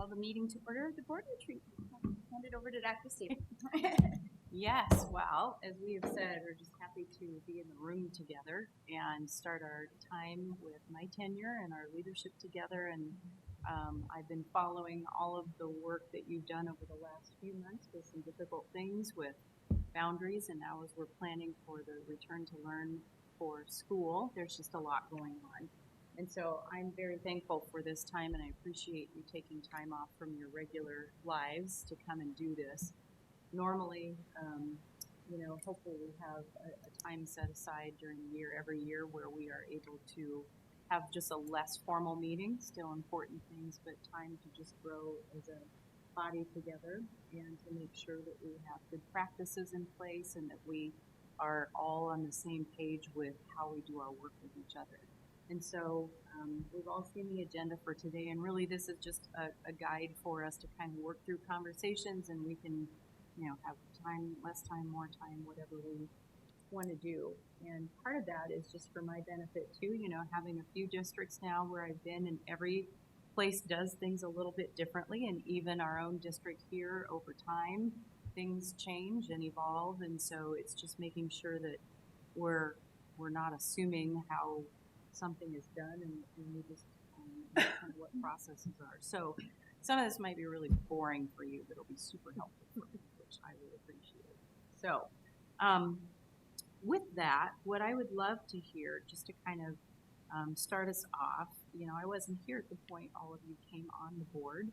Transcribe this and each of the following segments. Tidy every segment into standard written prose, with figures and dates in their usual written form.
call the meeting to order of the board retreat. I'll hand it over to Dr. Steve. Yes, well, as we have said, we're just happy to be in the room together and start our time with my tenure and our leadership together. And I've been following all of the work that you've done over the last few months with some difficult things with boundaries. And now as we're planning for the return to learn for school, there's just a lot going on. And so I'm very thankful for this time, and I appreciate you taking time off from your regular lives to come and do this. Normally, hopefully we have a time set aside during the year, every year, where we are able to have just a less formal meeting, still important things, but time to just grow as a body together and to make sure that we have good practices in place and that we are all on the same page with how we do our work with each other. And so we've all seen the agenda for today, and really this is just a guide for us to kind of work through conversations, and we can, have time, less time, more time, whatever we want to do. And part of that is just for my benefit too, having a few districts now where I've been, and every place does things a little bit differently, and even our own district here over time, things change and evolve, and so it's just making sure that we're not assuming how something is done, and we just kind of what processes are. So some of this might be really boring for you, but it'll be super helpful for me, which I would appreciate. So with that, what I would love to hear, just to kind of start us off, I wasn't here at the point all of you came on the board,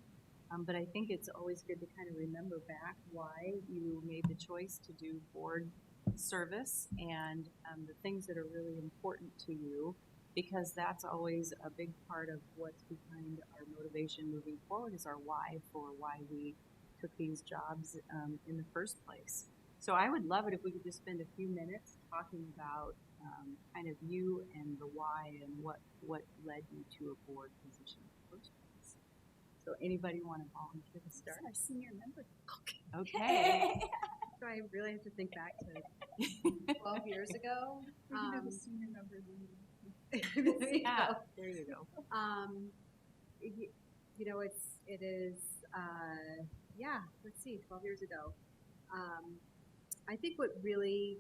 but I think it's always good to kind of remember back why you made the choice to do board service and the things that are really important to you, because that's always a big part of what's behind our motivation moving forward, is our why for why we took these jobs in the first place. So I would love it if we could just spend a few minutes talking about kind of you and the why and what led you to a board position in the first place. So anybody want to volunteer to start? Our senior member. Okay. So I really have to think back to 12 years ago. We can do the senior member meeting. There you go. It is, let's see, 12 years ago. I think what really,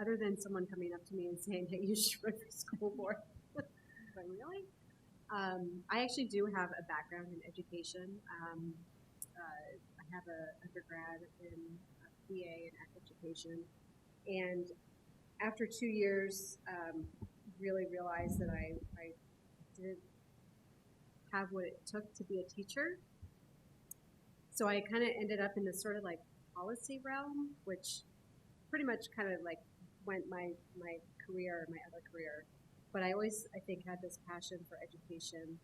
other than someone coming up to me and saying, hey, you should run for school board, but really? I actually do have a background in education. I have an undergrad in BA in education, and after 2 years, really realized that I didn't have what it took to be a teacher. So I kind of ended up in this sort of like policy realm, which pretty much kind of like went my career, my other career. But I always, I think, had this passion for education.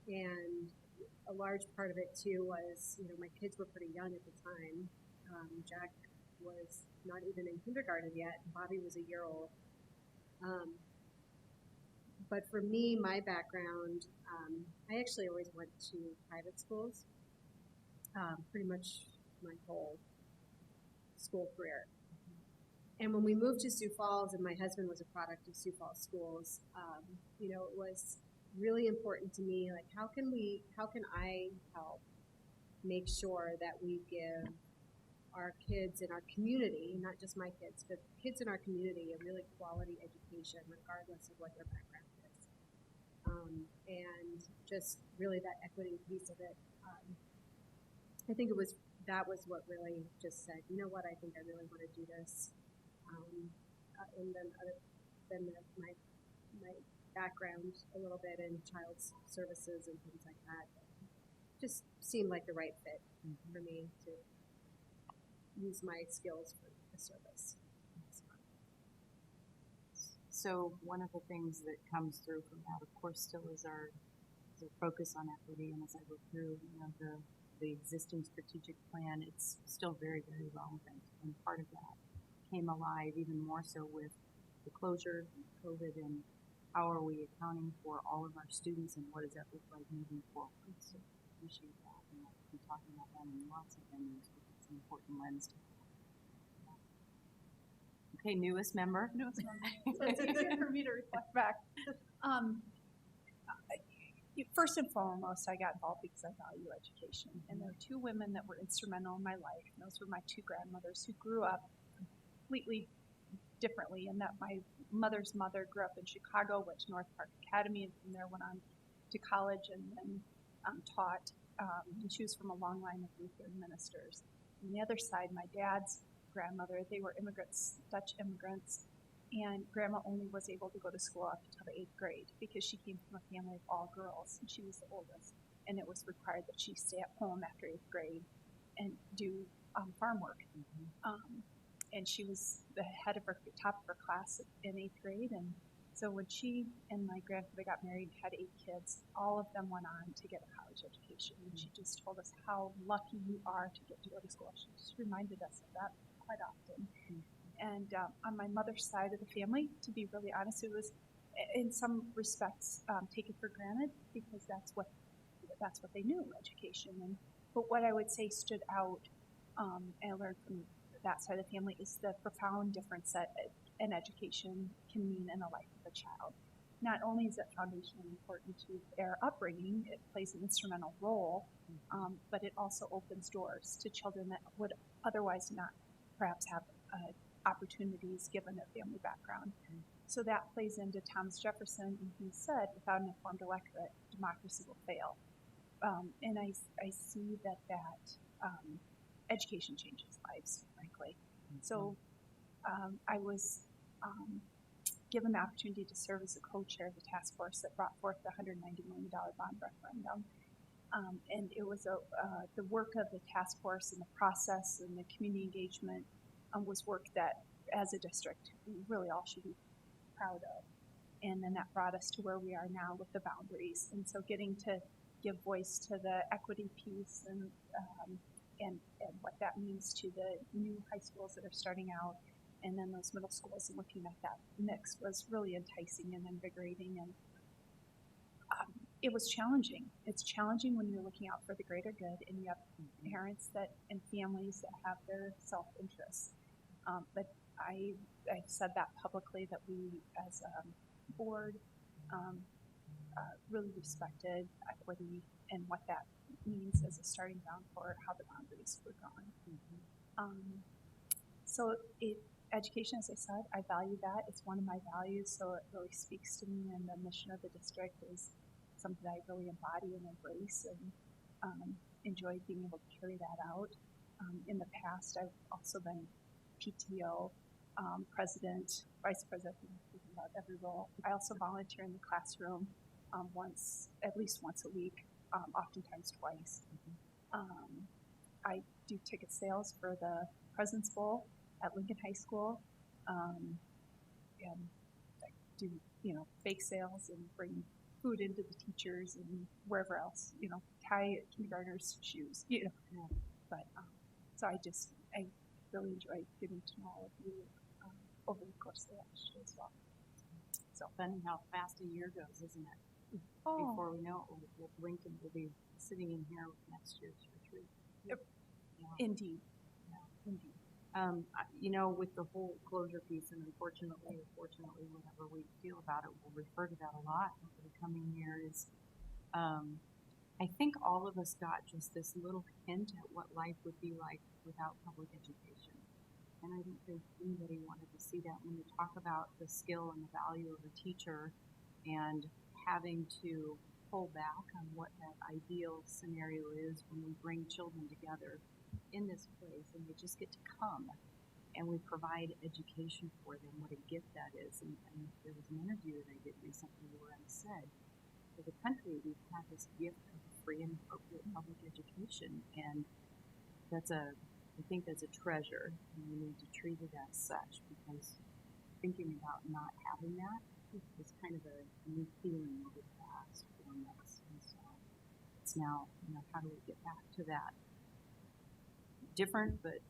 And a large part of it too was, my kids were pretty young at the time. Jack was not even in kindergarten yet. Bobby was a year old. But for me, my background, I actually always went to private schools, pretty much my whole school career. And when we moved to Sioux Falls, and my husband was a product of Sioux Falls schools, it was really important to me, like how can I help make sure that we give our kids in our community, not just my kids, but kids in our community, a really quality education, regardless of what their background is. And just really that equity piece of it. I think that was what really just said, you know what, I think I really want to do this. And then other than my background a little bit in child services and things like that, just seemed like the right fit for me to use my skills for the service. So one of the things that comes through from that, of course, still is our focus on equity. And as I look through, the existing strategic plan, it's still very, very relevant. And part of that came alive even more so with the closure and COVID, and how are we accounting for all of our students, and what does that look like moving forward. So I appreciate that, and I'll be talking about that in lots of venues because it's an important lens to have. Okay, newest member. So it's easier for me to reflect back. first and foremost, I got involved because I value education. And there were two women that were instrumental in my life. And those were my two grandmothers who grew up completely differently, in that my mother's mother grew up in Chicago, went to North Park Academy, and from there went on to college and then taught. And she was from a long line of Lutheran ministers. On the other side, my dad's grandmother, they were immigrants, Dutch immigrants, and grandma only was able to go to school up until the 8th grade because she came from a family of all girls, and she was the oldest, and it was required that she stay at home after 8th grade and do farm work. And she was the head of top of her class in 8th grade, and so when she and my grandfather got married and had 8 kids, all of them went on to get a college education, and she just told us how lucky you are to get to go to school. She just reminded us of that quite often. And on my mother's side of the family, to be really honest, it was in some respects taken for granted because that's what they knew, education. But what I would say stood out, and I learned from that side of the family, is the profound difference that an education can mean in the life of a child. Not only is it foundationally important to their upbringing, it plays an instrumental role, but it also opens doors to children that would otherwise not perhaps have opportunities given their family background. So that plays into Thomas Jefferson, and he said, without an informed electorate, democracy will fail. And I see that education changes lives, frankly. So I was given the opportunity to serve as a co-chair of the task force that brought forth the $190 million bond referendum. And it was the work of the task force and the process and the community engagement was work that, as a district, we really all should be proud of. And then that brought us to where we are now with the boundaries. And so getting to give voice to the equity piece and what that means to the new high schools that are starting out, and then those middle schools, and looking at that mix was really enticing and invigorating. And it was challenging. It's challenging when you're looking out for the greater good and you have parents and families that have their self-interests. But I've said that publicly, that we as a board really respected equity and what that means as a starting ground for how the boundaries were drawn. So education, as I said, I value that. It's one of my values, so it really speaks to me, and the mission of the district is something that I really embody and embrace, and enjoy being able to carry that out. In the past, I've also been PTO, president, vice president, about every role. I also volunteer in the classroom at least once a week, oftentimes twice. I do ticket sales for the President's Bowl at Lincoln High School, and I do, bake sales and bring food into the teachers and wherever else, tie kindergartners' shoes, But so I really enjoy getting to know all of you over the course of last year as well. So funny how fast a year goes, isn't it? Oh. Before we know it, we'll blink and we'll be sitting in here next year's retreat. Yep. Yeah. Indeed. Yeah. Indeed. With the whole closure piece, and unfortunately or fortunately, whatever we feel about it, we'll refer to that a lot over the coming years. I think all of us got just this little hint at what life would be like without public education. And I don't think anybody wanted to see that. When you talk about the skill and the value of a teacher and having to pull back on what that ideal scenario is when we bring children together in this place and they just get to come and we provide education for them, what a gift that is. And there was an interview that I did recently where I said, for the country, we've had this gift of free and appropriate public education, and I think that's a treasure, and we need to treat it as such, because thinking about not having that is kind of a new feeling over the past 4 months. And so it's now, how do we get back to that different but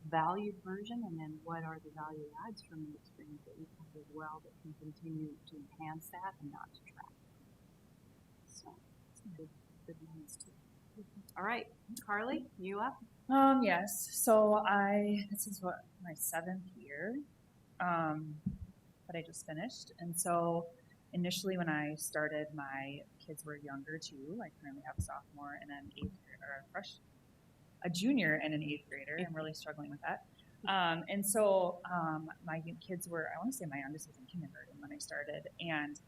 valued version, and then what are the value adds from the experience that we've had as well that can continue to enhance that and not detract from it. So it's good ones too. All right, Carly, you up? Yes. So this is my 7th year, that I just finished. And so initially when I started, my kids were younger too. I currently have a sophomore and an a junior and an eighth grader. I'm really struggling with that. And so my kids were, I want to say my youngest was in kindergarten when I started, and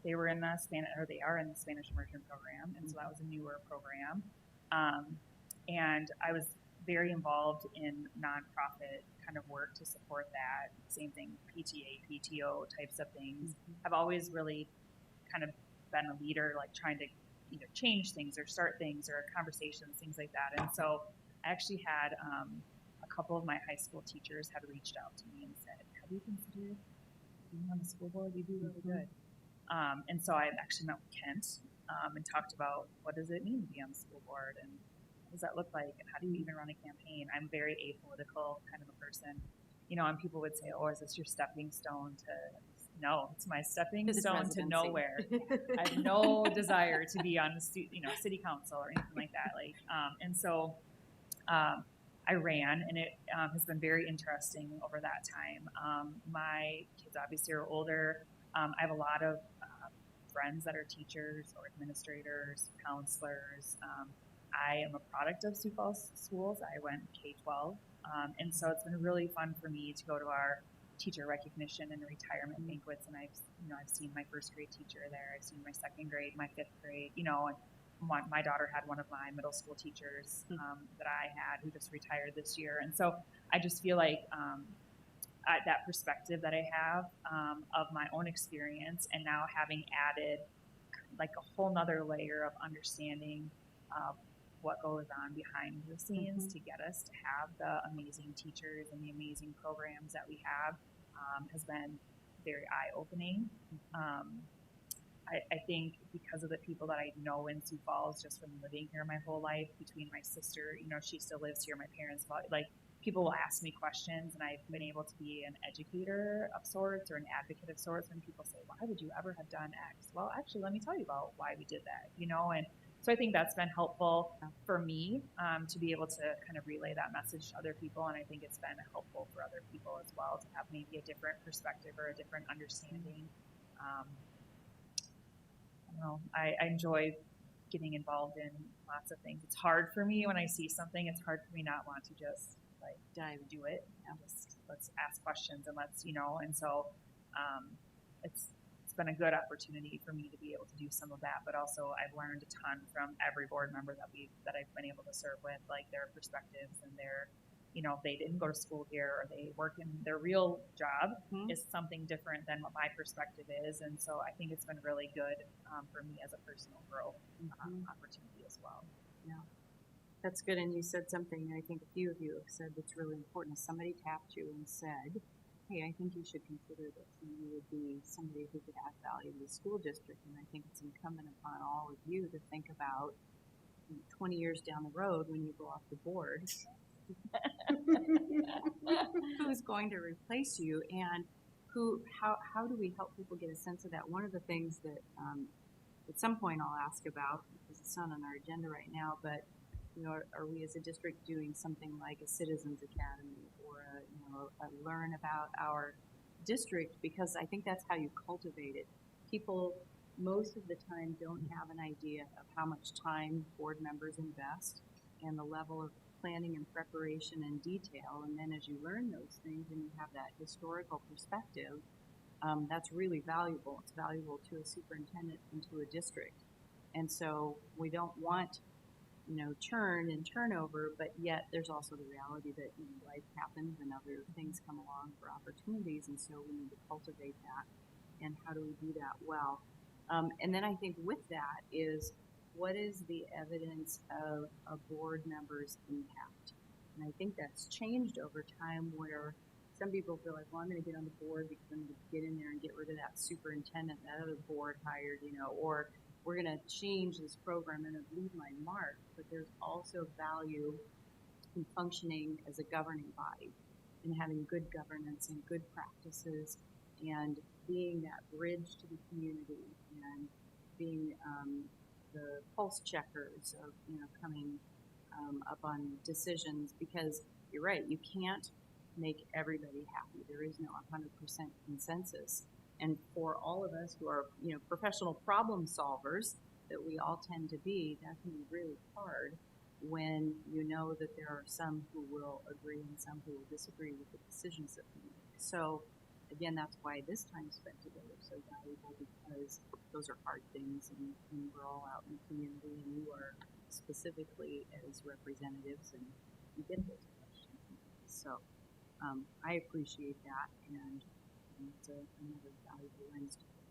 they were in the Spanish, or they are in the Spanish immersion program, and so that was a newer program. And I was very involved in nonprofit kind of work to support that. Same thing, PTA, PTO types of things. I've always really kind of been a leader, like trying to either change things or start things or conversations, things like that. And so I actually had a couple of my high school teachers had reached out to me and said, have you considered being on the school board? You'd be really good. And so I actually met with Kent and talked about what does it mean to be on the school board and what does that look like and how do you even run a campaign? I'm very apolitical kind of a person, you know, and people would say, oh, is this your stepping stone to, no, it's my stepping stone to nowhere. I have no desire to be on the, you know, city council or anything like that. Like, and so I ran, and it has been very interesting over that time. My kids obviously are older. I have a lot of friends that are teachers or administrators, counselors. I am a product of Sioux Falls schools. I went K-12, and so it's been really fun for me to go to our teacher recognition and retirement banquets. And I've seen my first grade teacher there. I've seen my second grade, my fifth grade. You know, and my daughter had one of my middle school teachers that I had who just retired this year. And so I just feel like that perspective that I have of my own experience, and now having added like a whole nother layer of understanding what goes on behind the scenes to get us to have the amazing teachers and the amazing programs that we have has been very eye-opening. I think because of the people that I know in Sioux Falls, just from living here my whole life, between my sister, you know, she still lives here, my parents, like people will ask me questions, and I've been able to be an educator of sorts or an advocate of sorts when people say, why would you ever have done X? Well, actually, let me tell you about why we did that, you know, and so I think that's been helpful for me to be able to kind of relay that message to other people, and I think it's been helpful for other people as well to have maybe a different perspective or a different understanding. I don't know. I enjoy getting involved in lots of things. It's hard for me when I see something. It's hard for me not want to just like do it. Just let's ask questions and let's, you know. And so it's been a good opportunity for me to be able to do some of that. But also I've learned a ton from every board member that I've been able to serve with, like their perspectives and their, you know, if they didn't go to school here or they work in their real job is something different than what my perspective is. And so I think it's been really good for me as a personal growth opportunity as well. Yeah, that's good. And you said something, I think a few of you have said that's really important. Somebody tapped you and said, hey, I think you should consider this. And you would be somebody who could add value to the school district. And I think it's incumbent upon all of you to think about 20 years down the road when you go off the board, who's going to replace you, and how do we help people get a sense of that? One of the things that at some point I'll ask about, because it's not on our agenda right now, but you know, are we as a district doing something like a Citizens Academy or a learn about our district? Because I think that's how you cultivate it. People most of the time don't have an idea of how much time board members invest and the level of planning and preparation and detail. And then as you learn those things and you have that historical perspective, that's really valuable. It's valuable to a superintendent and to a district. And so we don't want, you know, churn and turnover, but yet there's also the reality that, you know, life happens and other things come along for opportunities. And so we need to cultivate that. And how do we do that well? And then I think with that is, what is the evidence of a board member's impact? And I think that's changed over time, where some people feel like, well, I'm going to get on the board because I'm going to get in there and get rid of that superintendent that other board hired, you know, or we're going to change this program and leave my mark. But there's also value in functioning as a governing body and having good governance and good practices and being that bridge to the community and being the pulse checkers of, you know, coming up on decisions, because you're right, you can't make everybody happy. There is no 100% consensus. And for all of us who are, professional problem solvers that we all tend to be, that can be really hard when you know that there are some who will agree and some who will disagree with the decisions that we make. So again, that's why this time spent together is so valuable, because those are hard things, and we're all out in the community, and you are specifically as representatives, and you get those questions. So I appreciate that, and it's another valuable lens to put.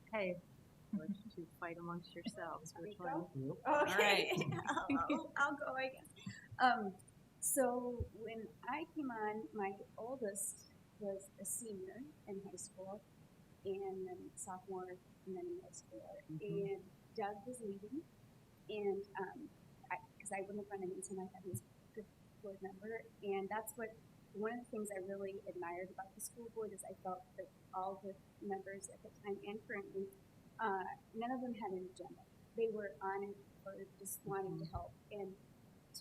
Okay, let you two fight amongst yourselves. Which one? Okay, right. I'll go, I guess. So when I came on, my oldest was a senior in high school, and then sophomore, and then middle school. And Doug was leaving, and because I wouldn't have run into him, I thought he was a good board member, and that's what one of the things I really admired about the school board is I felt that all the members at the time and currently, none of them had an agenda. They were on it for just wanting to help. And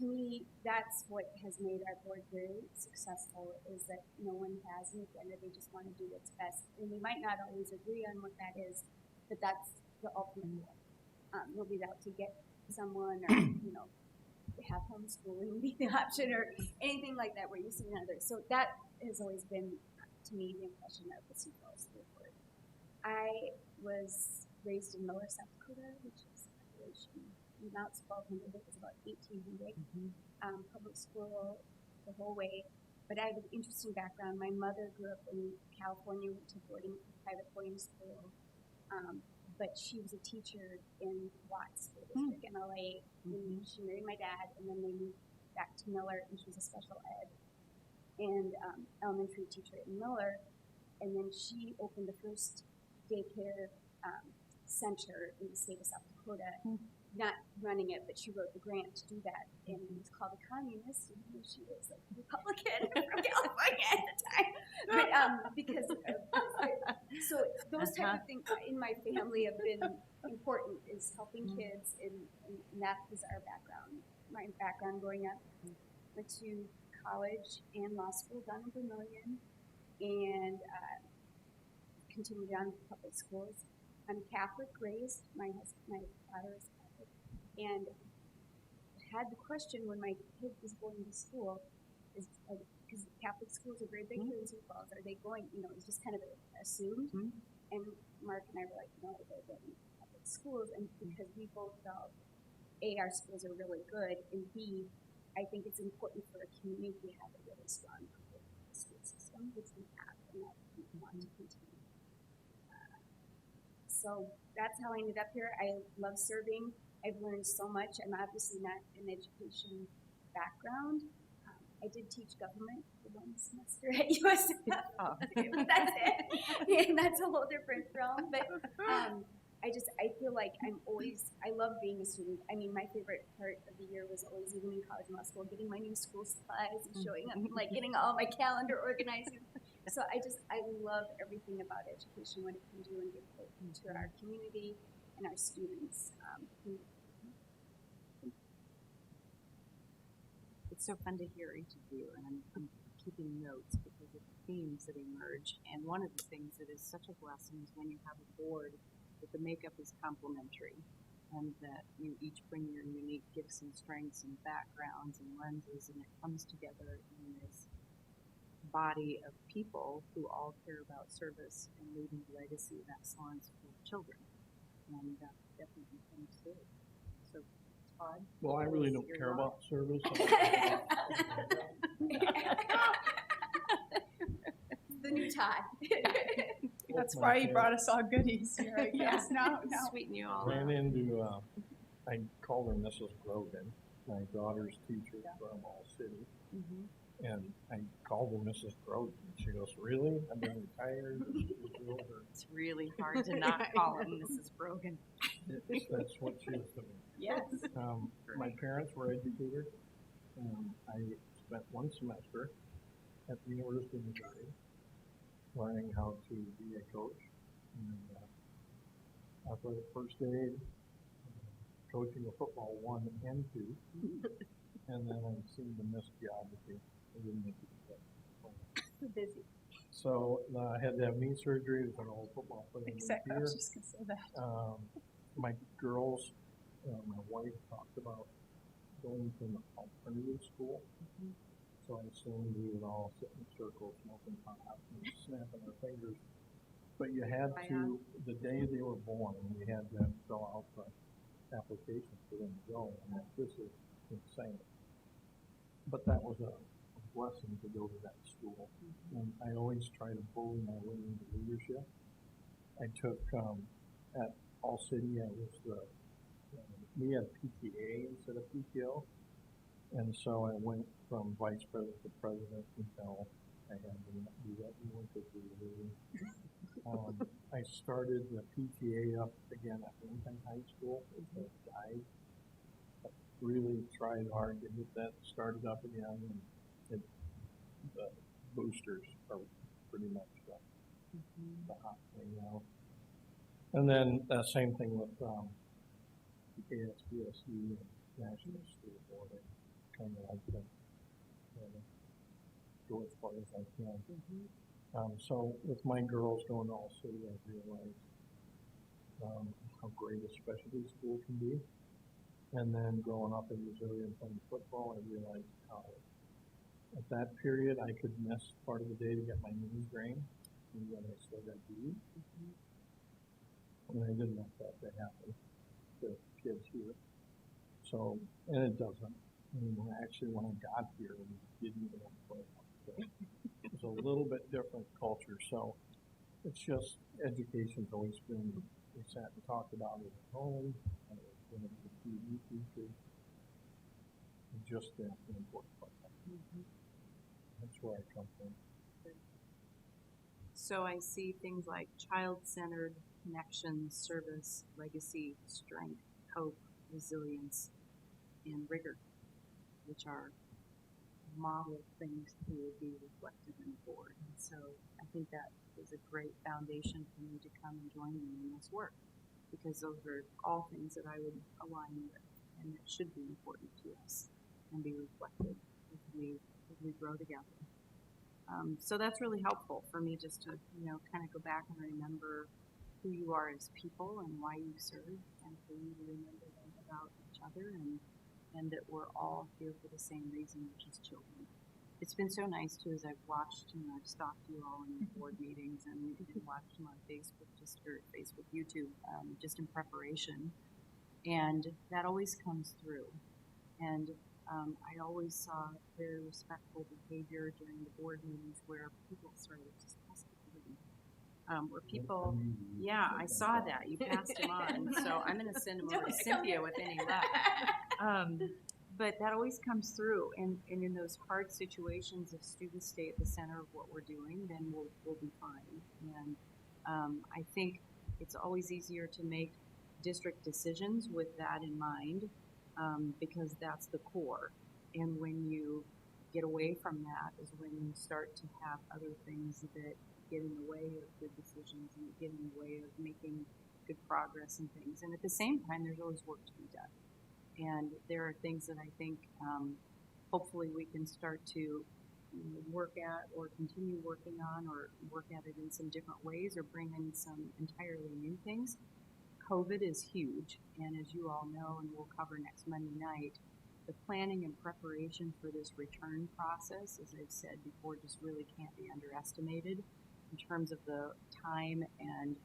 to me, that's what has made our board very successful, is that no one has an agenda. They just want to do what's best. And we might not always agree on what that is, but that's the ultimate goal. Nobody's out to get someone or, have homeschooling be the option or anything like that where you see others. So that has always been, to me, the impression of the Sioux Falls School Board. I was raised in Miller, South Dakota, which is population about 1,200. It was about 1,800. Public school the whole way. But I have an interesting background. My mother grew up in California, went to private boarding school. But she was a teacher in Watts School District in LA. And she married my dad, and then they moved back to Miller, and she was a special ed and elementary teacher in Miller. And then she opened the first daycare center in the state of South Dakota, not running it, but she wrote the grant to do that. And it was called a communist, and here she was like a Republican from California at the time. But because so those type of things in my family have been important, is helping kids, and that is our background. My background growing up, went to college and law school down in Vermillion, and continued on with public schools. I'm Catholic raised. My father is Catholic, and had the question when my kid was going to school, is because Catholic schools are very big here in Sioux Falls. Are they going? It's just kind of assumed. And Mark and I were like, no, they're going to public schools, and because we both felt, A, our schools are really good, and B, I think it's important for a community to have a really strong public school system, which we have, and that we want to continue. So that's how I ended up here. I love serving. I've learned so much. I'm obviously not an education background. I did teach government for 1 semester at USF. But that's it. And that's a whole different realm. But I feel like I love being a student. I mean, my favorite part of the year was always, even in college and law school, getting my new school supplies and showing up, and like getting all my calendar organized. So I love everything about education, what it can do and give hope to our community and our students. It's so fun to hear each of you, and I'm keeping notes because of the themes that emerge. And one of the things that is such a blessing is when you have a board that the makeup is complementary, and that you each bring your unique gifts and strengths and backgrounds and lenses, and it comes together in this body of people who all care about service and leaving a legacy of excellence for children. And that definitely comes through. So, Todd? Well, I really don't care about service. The new Todd. That's why you brought us all goodies here, I guess. Now. Sweeten you all Ran up. into, I called her Mrs. Grogan, my daughter's teacher from All City. And I called her Mrs. Grogan. She goes, really? I've been retired. It's really hard to not call him Mrs. Brogan. That's what she is to me. Yes. My parents were educators. I spent 1 semester at the University of Missouri learning how to be a coach. And after the first aid, coaching a football 1 and 2, and then I seemed to miss geography. I didn't make it. Too busy. So I had to have knee surgery with an old football player in Exactly, I here. was just gonna say that. My girls, my wife talked about going to an alternative school. So I assumed we would all sit in circles, smoking pot and snapping our fingers. But you had to, the day they were born, we had to fill out the application for them to go. And this is insane. But that was a blessing to go to that school. And I always try to bully my way into leadership. I took, at All City, I was we had PTA instead of PTO. And so I went from vice president to president until I had to do that anymore because we were leaving. I started the PTA up again at Lincoln High School. It died. I really tried hard to get that started up again. And the boosters are pretty much the hot thing now. And then same thing with ASBSU and National School Board. I kind of like to go as far as I can. So with my girls going to All City, I realized how great a specialty school can be. And then growing up in Missouri and playing football, I realized how at that period I could miss part of the day to get my knees drained, and then I still got beat. And I didn't want that to happen to kids here. So, and it doesn't anymore. Actually, when I got here, we didn't even have to play. So it's a little bit different culture. So it's just education's always been, we sat and talked about it at home, and it was going to be a TV teacher. Just an important part. That's where I come from. So I see things like child-centered connection, service, legacy, strength, hope, resilience, and rigor, which are model things to be reflected in the board. And so I think that is a great foundation for me to come and join you in this work, because those are all things that I would align with and that should be important to us and be reflected as we grow together. So that's really helpful for me just to, kind of go back and remember who you are as people and why you serve, and for you to remember about each other and that we're all here for the same reason, which is children. It's been so nice too, as I've watched, I've stalked you all in your board meetings and watched them on Facebook, YouTube, just in preparation. And that always comes through. And I always saw very respectful behavior during the board meetings where people started just where people, yeah, I saw that. You passed him on, so I'm going to send him over to Cynthia with any luck. But that always comes through, and in those hard situations, if students stay at the center of what we're doing, then we'll be fine. And I think it's always easier to make district decisions with that in mind, because that's the core. And when you get away from that is when you start to have other things that get in the way of good decisions and get in the way of making good progress and things. And at the same time, there's always work to be done. And there are things that I think hopefully we can start to work at or continue working on, or work at it in some different ways, or bring in some entirely new things. COVID is huge, and as you all know, and we'll cover next Monday night, the planning and preparation for this return process, as I've said before, just really can't be underestimated in terms of the time and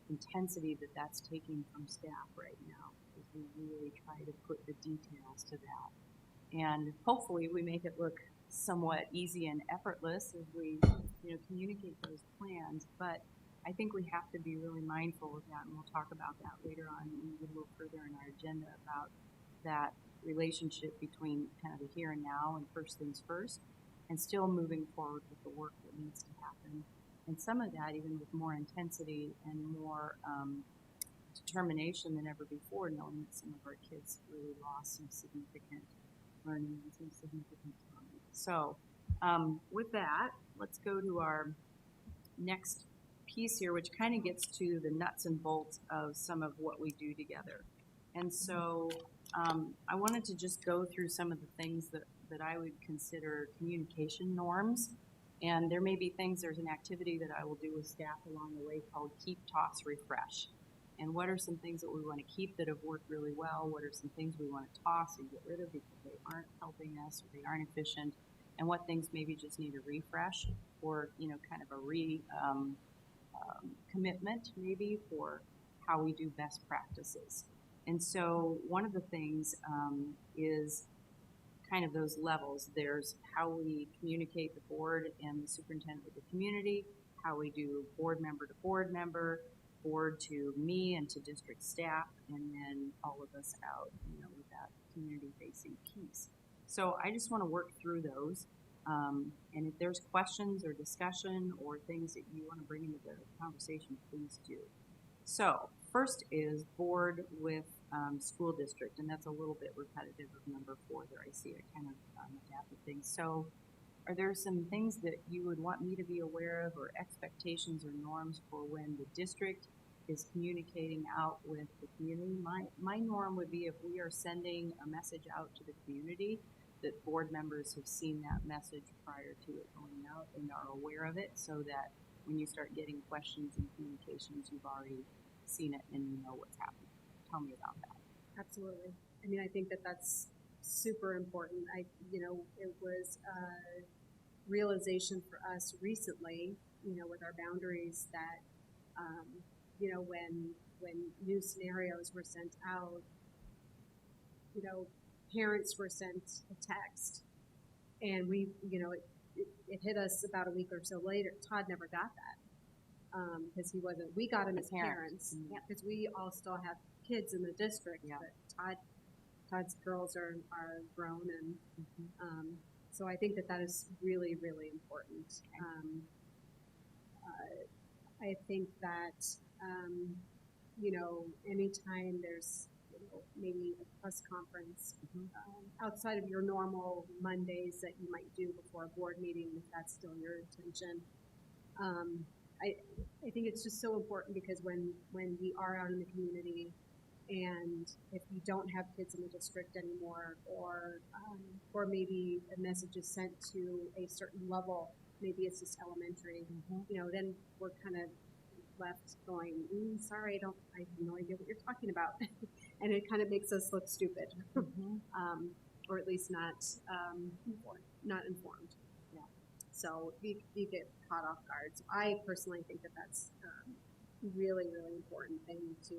intensity that that's taking from staff right now, as we really try to put the details to that. And hopefully we make it look somewhat easy and effortless as we communicate those plans, but I think we have to be really mindful of that, and we'll talk about that later on when we get a little further in our agenda about that relationship between kind of the here and now and first things first, and still moving forward with the work that needs to happen. And some of that even with more intensity and more determination than ever before, knowing that some of our kids really lost some significant learning and some significant time. So with that, let's go to our next piece here, which kind of gets to the nuts and bolts of some of what we do together. And so I wanted to just go through some of the things that I would consider communication norms And there may be things, there's an activity that I will do with staff along the way called Keep, Toss, Refresh. And what are some things that we want to keep that have worked really well? What are some things we want to toss and get rid of because they aren't helping us or they aren't efficient? And what things maybe just need a refresh or, you know, kind of a commitment maybe for how we do best practices. And so one of the things is kind of those levels. There's how we communicate the board and the superintendent with the community, how we do board member to board member, board to me and to district staff, and then all of us out, you know, with that community facing piece. So I just want to work through those. And if there's questions or discussion or things that you want to bring into the conversation, please do. So first is board with school district, and that's a little bit repetitive of number 4 there. I see it kind of adapted things. So are there some things that you would want me to be aware of or expectations or norms for when the district is communicating out with the community? My norm would be if we are sending a message out to the community that board members have seen that message prior to it going out and are aware of it so that when you start getting questions and communications, you've already seen it and you know what's happening. Tell me about that. Absolutely. I mean, I think that that's super important. It was a realization for us recently, with our boundaries that, when new scenarios were sent out, parents were sent a text and it hit us about a week or so later. Todd never got that. Because we got him as parents, because we all still have kids in the district, but Todd's girls are grown, and so I think that is really, really important. I think that, anytime there's, maybe a press conference, outside of your normal Mondays that you might do before a board meeting, if that's still your intention, I think it's just so important because when we are out in the community and if you don't have kids in the district anymore or maybe a message is sent to a certain level, maybe it's just elementary, then we're kind of left going, sorry, I have no idea what you're talking about. And it kind of makes us look stupid, or at least not informed. So we get caught off guard. So I personally think that that's really, really important thing to,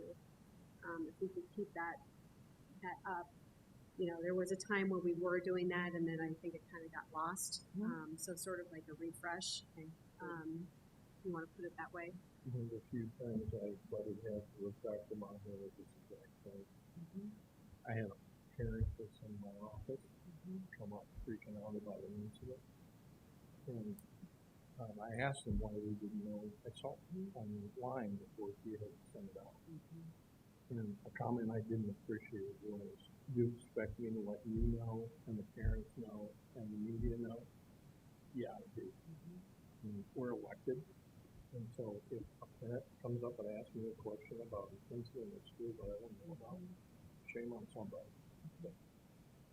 if we could keep that up. There was a time where we were doing that, and then I think it kind of got lost. So sort of like a refresh. You want to put it that way? There's a few times I butted heads with Dr. Maher at this exact point. I had a parent that's in my office come up freaking out about an incident. And I asked him why we didn't know. I saw him online before he had sent it out. And a comment I didn't appreciate was, you expect me to let you know, and the parents know, and the media know? Yeah, I do. And we're elected. And so if a parent comes up and asks me a question about an incident in school that I don't know about, shame on somebody. But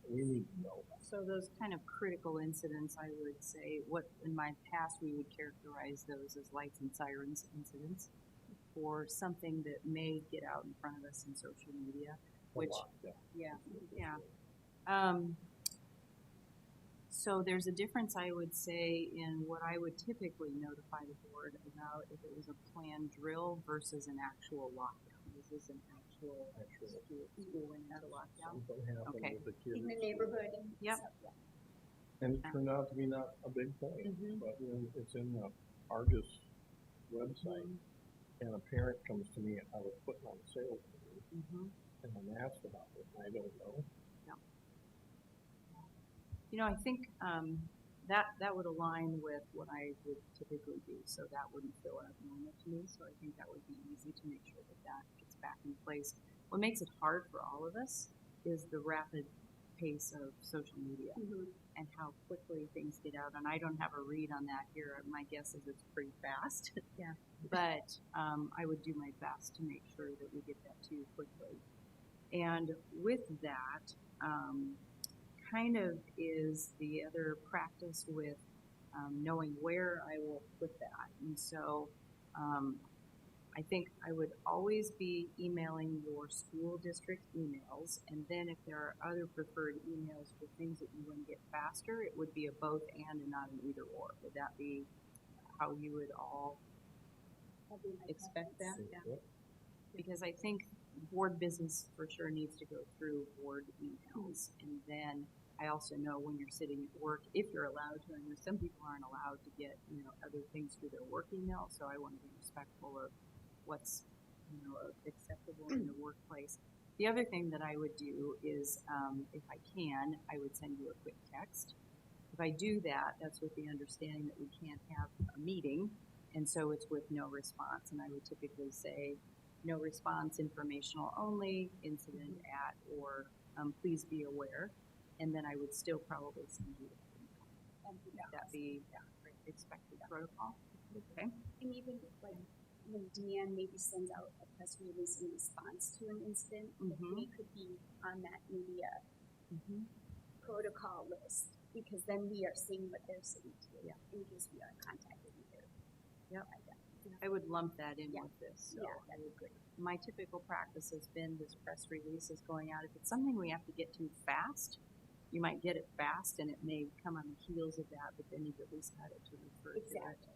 we need to know that. So those kind of critical incidents, I would say, what in my past we would characterize those as lights and sirens incidents, or something that may get out in front of us in social media. Which, so there's a difference, I would say, in what I would typically notify the board about if it was a planned drill versus an actual lockdown. This is an actual schooling at a lockdown. Something happened Okay. with the kids. In the neighborhood. And Yep. stuff, And it turned out to be not a big thing, but it's in the Argus website. And a parent comes to me, I was putting on a sales meeting, and I'm asked about it, and I don't know. I think that would align with what I would typically do, so that wouldn't feel abnormal to me. So I think that would be easy to make sure that gets back in place. What makes it hard for all of us is the rapid pace of social media and how quickly things get out. And I don't have a read on that here. My guess is it's pretty fast. Yeah. But I would do my best to make sure that we get that to you quickly. And with that, kind of is the other practice with knowing where I will put that. And so I think I would always be emailing your school district emails, and then if there are other preferred emails for things that you want to get faster, it would be a both and not an either or. Would that be how you would all That'd be my expect that? preference. Yep. Because I think board business for sure needs to go through board emails. And then I also know when you're sitting at work, if you're allowed to, I know some people aren't allowed to get, other things through their work email, so I want to be respectful of what's, acceptable in the workplace. The other thing that I would do is, if I can, I would send you a quick text. If I do that, that's with the understanding that we can't have a meeting, and so it's with no response. And I would typically say, no response, informational only, incident at, or please be aware. And then I would still probably send you that email. And Would that be expected protocol? Okay. And even like when Deanne maybe sends out a press release in response to an incident, if Mhm. we could be on that media Mm-hmm. protocol list, because then we are seeing what they're saying too, Yeah. in case we are contacted either. Yep. Like that. I would lump that in Yeah. with this. So Yeah, I that'd would agree. My typical practice has been this press release is going out. If it's something we have to get to fast, you might get it fast and it may come on the heels of that, but then you've at least had it to refer to it. Exactly.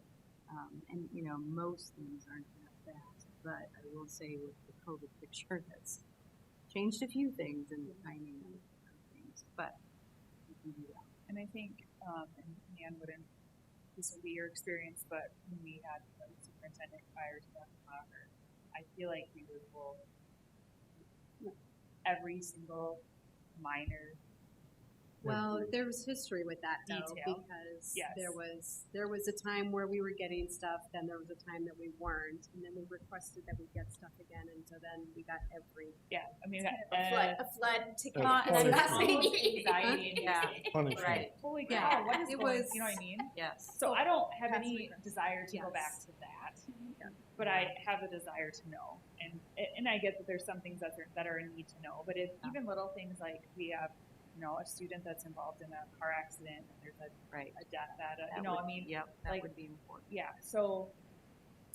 And most things aren't that fast, but I will say with the COVID picture, that's changed a few things in the timing of things, but you can do that. And I think, and Nan wouldn't, this would be your experience, but when we had the superintendent prior to Dr. Maher, I feel like we would pull every single minor. Well, there was history with that though, Detail. because Yes. there was a time where we were getting stuff, then there was a time that we weren't, and then we requested that we get stuff again, and so then we got every Yeah, I mean, A flood to come Well, on and last that's- meeting. anxiety. Yeah. Punishment. Right. Holy Yeah, cow, what is it going, was- you know what I mean? Yes. So I don't have That's any the desire to go back Yes. to that, but I have a desire to know, and I get that there's some things that are a need to know, but if even little things like we have, a student that's involved in a car accident, and there's Right. a death at a, That would- Yep, that like- would be important. yeah, so,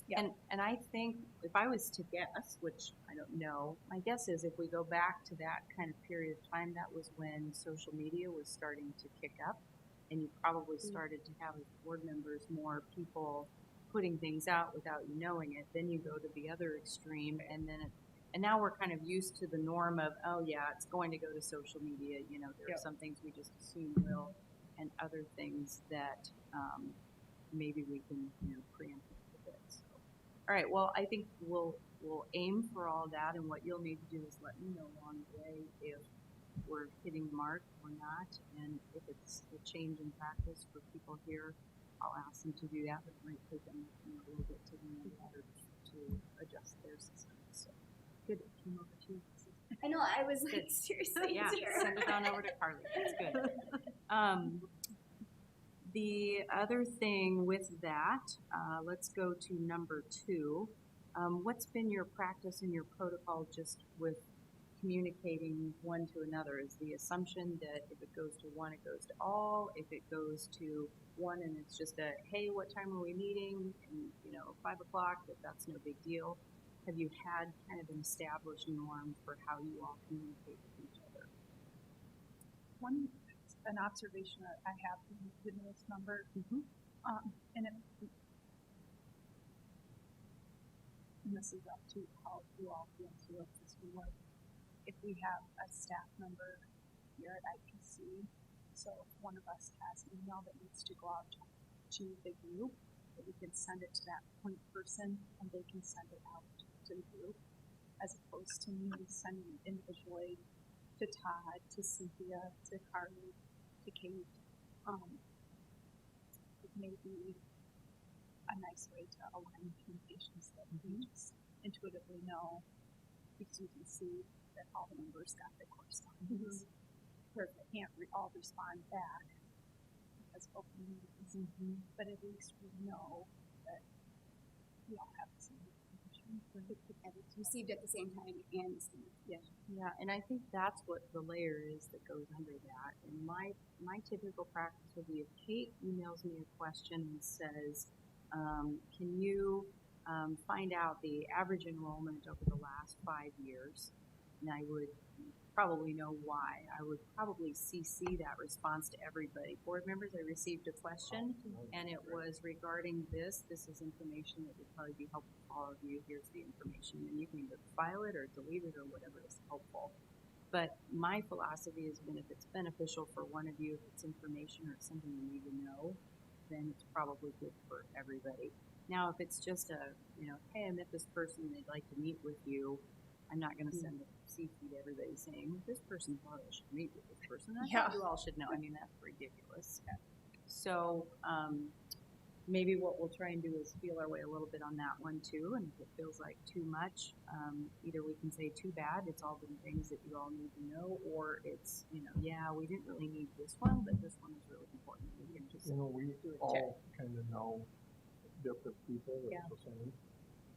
yeah. And I think if I was to guess, which I don't know, my guess is if we go back to that kind of period of time, that was when social media was starting to kick up, and you probably started to have as board members more people putting things out without you knowing it. Then you go to the other extreme, and now we're kind of used to the norm of, oh yeah, it's going to go to social media. There Yep. are some things we just assume will, and other things that maybe we can preempt a bit. So, all right. Well, I think we'll aim for all that, and what you'll need to do is let me know along the way if we're hitting the mark or not, and if it's a change in practice for people here, I'll ask them to do that, but it might take them a little bit to learn better to adjust their systems. So, good. It came over to you. I know, I was like, Good. seriously, Yeah, dear. send it on over to Carly. That's good. The other thing with that, let's go to number 2. What's been your practice and your protocol just with communicating one to another? Is the assumption that if it goes to one, it goes to all? If it goes to one and it's just a, hey, what time are we meeting? And, 5 o'clock, that's no big deal. Have you had kind of an established norm for how you all communicate with each other? An observation that I have from the newest number, Mm-hmm. and this is up to how you all feel to if this will work. If we have a staff member here at IPC, so if one of us has an email that needs to go out to the group, that we can send it to that point person and they can send it out to the group, as opposed to me sending it individually to Todd, to Cynthia, to Carly, to Kate. It may be a nice way to align communications that we just intuitively know, because you can see that all the members got the correspondence. Perfect. Can't all respond back because of open meetings, but at least we know that we all have the same information. Received at the same time and Yeah, and I think that's what the layer is that goes under that. And my typical practice would be if Kate emails me a question and says, can you find out the average enrollment over the last 5 years? And I would probably know why. I would probably CC that response to everybody. Board members, I received a question and it was regarding this. This is information that would probably be helpful for all of you. Here's the information. And you can either file it or delete it or whatever is helpful. But my philosophy has been if it's beneficial for one of you, if it's information or something you need to know, then it's probably good for everybody. Now, if it's just a, hey, I met this person, they'd like to meet with you, I'm not going to send a CC to everybody saying, this person thought I should meet with this person. I thought you all should know. I mean, that's ridiculous. So maybe what we'll try and do is feel our way a little bit on that one too. And if it feels like too much, either we can say too bad, it's all been things that you all need to know, or it's, yeah, we didn't really need this one, but this one is really important. We can just We all kind of know different people that's the same.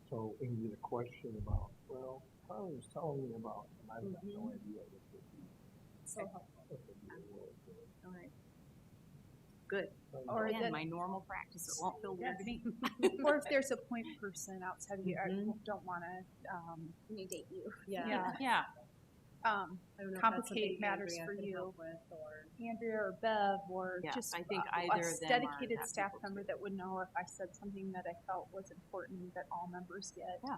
So when you get a question about, well, Carly was telling me about, and I've got no idea what this is. so helpful. What the deal was. all right. Good. Or Again, that- my normal practice. It won't feel weird to me. Or if there's a point person outside of you, I don't want to, Inundate you. Yeah. Yeah. I don't know if that's complicate something matters Andrea for could you. help with, or Andrea or Bev, or Yeah, just I think a either of them are dedicated that staff people member too. that would know if I said something that I felt was important that all members get. Yeah.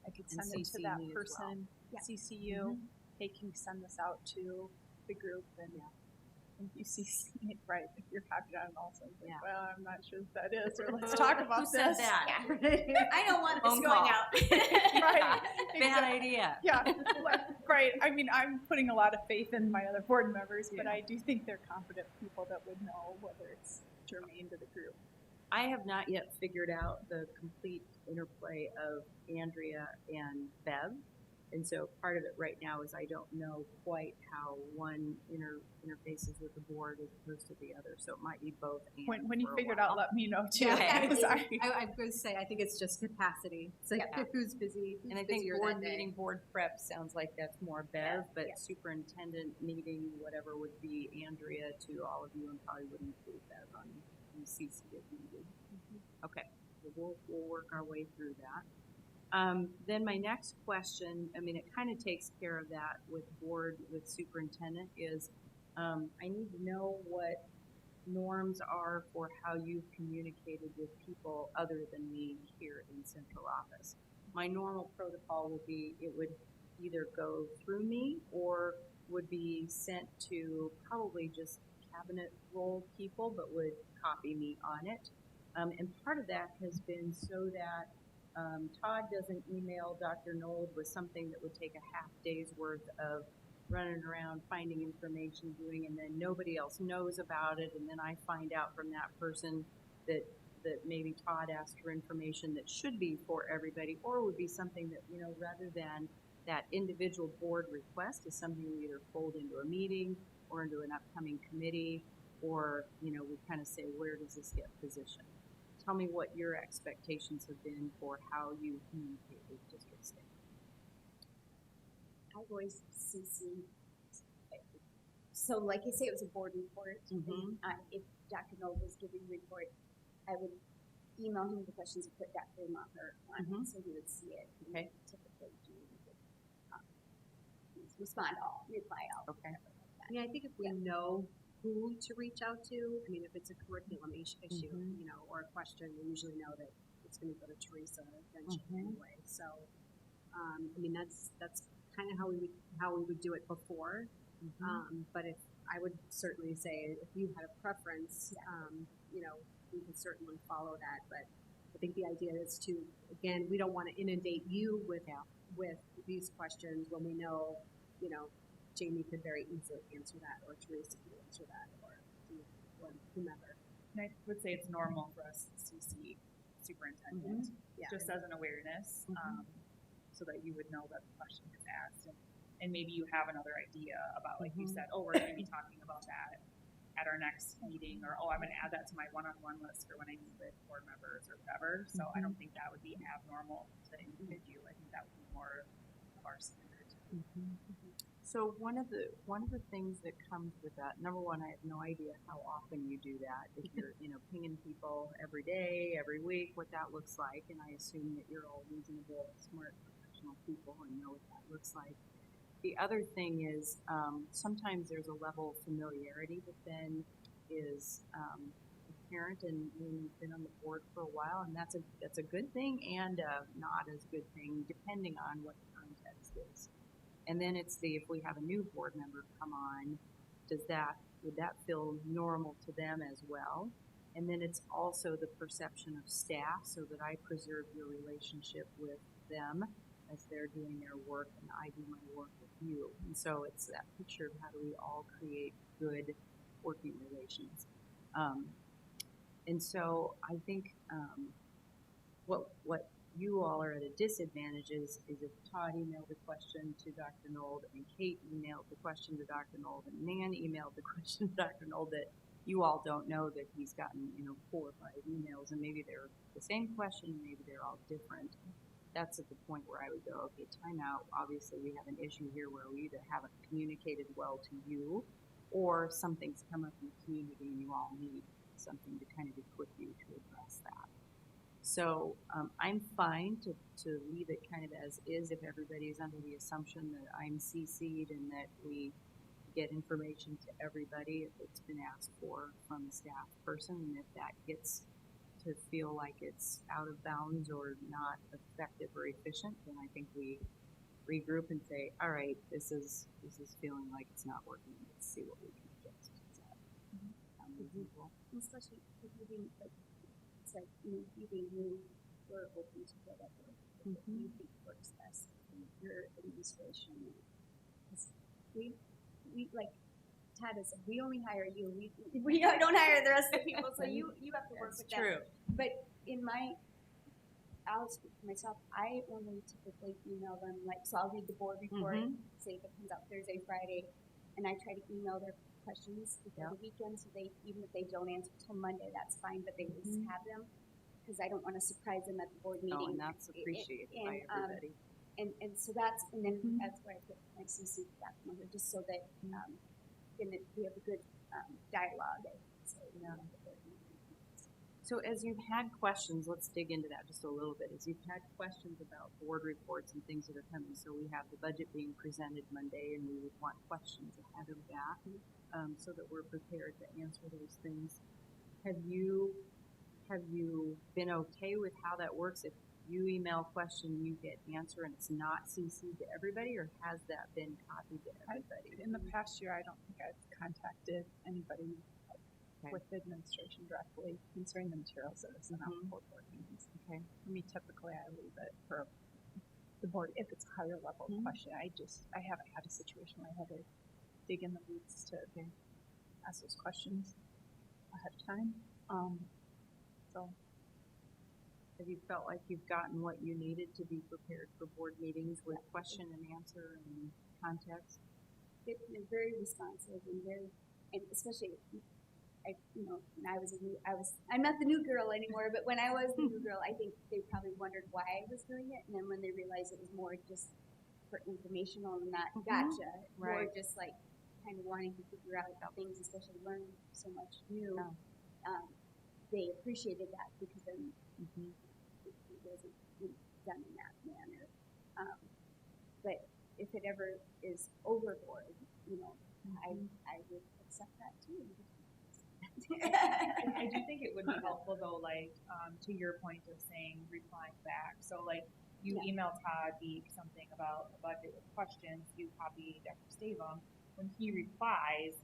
I could And send it to CC that me as well. person, Yeah. CC you, hey, can you send this out to the group? And if you CC it, right, if you're happy on it also, it's like, Yeah. well, I'm not sure if that is, or let's talk about Who said this. that? I don't want this Phone going call. out. Right. Bad exactly. idea. Yeah, right. I mean, I'm putting a lot of faith in my other board members, but I do think they're competent people that would know whether it's germane to the group. I have not yet figured out the complete interplay of Andrea and Bev. And so part of it right now is I don't know quite how one interfaces with the board as opposed to the other. So it might be both. And When you for a figure it while. out, let me know too. Yeah. because I'm going to say, I think it's just capacity. It's like Yeah. who's busy, who's And I think busier board that day. meeting, board prep sounds like that's more Bev, but Yeah. superintendent meeting, whatever would be Andrea to all of you, and probably would include Bev on CC if needed. Okay, so we'll work our way through that. Then my next question, I mean, it kind of takes care of that with board, with superintendent, is I need to know what norms are for how you've communicated with people other than me here in central office. My normal protocol would be it would either go through me or would be sent to probably just cabinet role people, but would copy me on it. And part of that has been so that Todd doesn't email Dr. Nold with something that would take a half day's worth of running around finding information, doing, and then nobody else knows about it, and then I find out from that person that maybe Todd asked for information that should be for everybody, or would be something that, rather than that individual board request is something we either fold into a meeting or into an upcoming committee, or, we kind of say, where does this get positioned? Tell me what your expectations have been for how you communicate with district staff. I always CC. So like you say, it was a board report. Mhm. And, if Dr. Noel was giving a report, I would email him the questions and put Dr. Maher on Mhm. so he would see it. And Okay. Typically do respond all, reply all. Okay. I mean, I think if we know who to reach out to, I mean, if it's a curriculum issue, or a question, we usually know that it's going to go to Teresa eventually anyway. So, I mean, that's kind of how we would do it before. But if I would certainly say if you had a preference, we can certainly follow that. But I think the idea is to, again, we don't want to inundate you with these questions when we know, Jamie could very easily answer that, or Teresa could answer that, or whomever. And I would say it's normal for us to CC superintendent, Yeah. just as an awareness, so that you would know that the question is asked, and maybe you have another idea about, like you said, oh, we're going to be talking about that at our next meeting, or, oh, I'm gonna add that to my one-on-one list for when I meet with board members or whatever. So I don't think that would be abnormal to include you. I think that would be more of our standard. So one of the things that comes with that, number one, I have no idea how often you do that. If you're, pinging people every day, every week, what that looks like, and I assume that you're all reasonable, smart, professional people and know what that looks like. The other thing is sometimes there's a level of familiarity that then is apparent, and when you've been on the board for a while, and that's a good thing and not as good thing depending on what the context is. And then it's if we have a new board member come on, would that feel normal to them as well? And then it's also the perception of staff, so that I preserve your relationship with them as they're doing their work and I do my work with you. And so it's that picture of how do we all create good working relations. And so I think what you all are at a disadvantage is if Todd emailed a question to Dr. Nold and Kate emailed the question to Dr. Nold and Nan emailed the question to Dr. Nold, that you all don't know that he's gotten 4 or 5 emails, and maybe they're the same question, maybe they're all different. That's at the point where I would go, okay, time out. Obviously we have an issue here where we either haven't communicated well to you, or something's come up in the community and you all need something to kind of equip you to address that. So I'm fine to leave it kind of as is if everybody's under the assumption that I'm CC'd and that we get information to everybody if it's been asked for from a staff person, and if that gets to feel like it's out of bounds or not effective or efficient, then I think we regroup and say, all right, this is feeling like it's not working. Let's see what we can adjust. Is that reasonable? Especially if you being like, it's like you being new, we're open to whatever you think works best in your administration. Because we like Todd has said, we only hire you. We don't hire the rest of the people, so you have to work That's with true. them. But I'll speak for myself. I only typically email them, so I'll read the board report, say if it comes out Thursday, Friday, and I try to email their questions before the weekend, so even if they don't answer till Monday, that's fine, but they at least have them, because I don't want to surprise them at the board meeting. No, and that's appreciated by everybody. And so that's where I put my CC back number, just so that then we have a good dialogue. So as you've had questions, let's dig into that just a little bit. As you've had questions about board reports and things that are coming, so we have the budget being presented Monday, and we would want questions ahead of that, so that we're prepared to answer those things. Have you been okay with how that works? If you email a question, you get answer, and it's not CC'd to everybody, or has that been copied to everybody? In the past year, I don't think I've contacted anybody with the administration directly concerning the materials that is not for board meetings. Okay. For me, typically, I leave it for the board if it's a higher level question. I haven't had a situation where I had to dig in the weeds to ask those questions ahead of time. So. Have you felt like you've gotten what you needed to be prepared for board meetings with question and answer and context? They're very responsive and especially, when I'm not the new girl anymore, but when I was the new girl, I think they probably wondered why I was doing it, and then when they realized it was more just for informational and not gotcha, more just like kind of wanting to figure out things, especially learn so much new, they appreciated that, because then it wasn't done in that manner. But if it ever is overboard, I would accept that too. I do think it would be helpful though, to your point of saying replying back. So you email Todd Beek something about a budget with questions, you copy Dr. Stavum. When he replies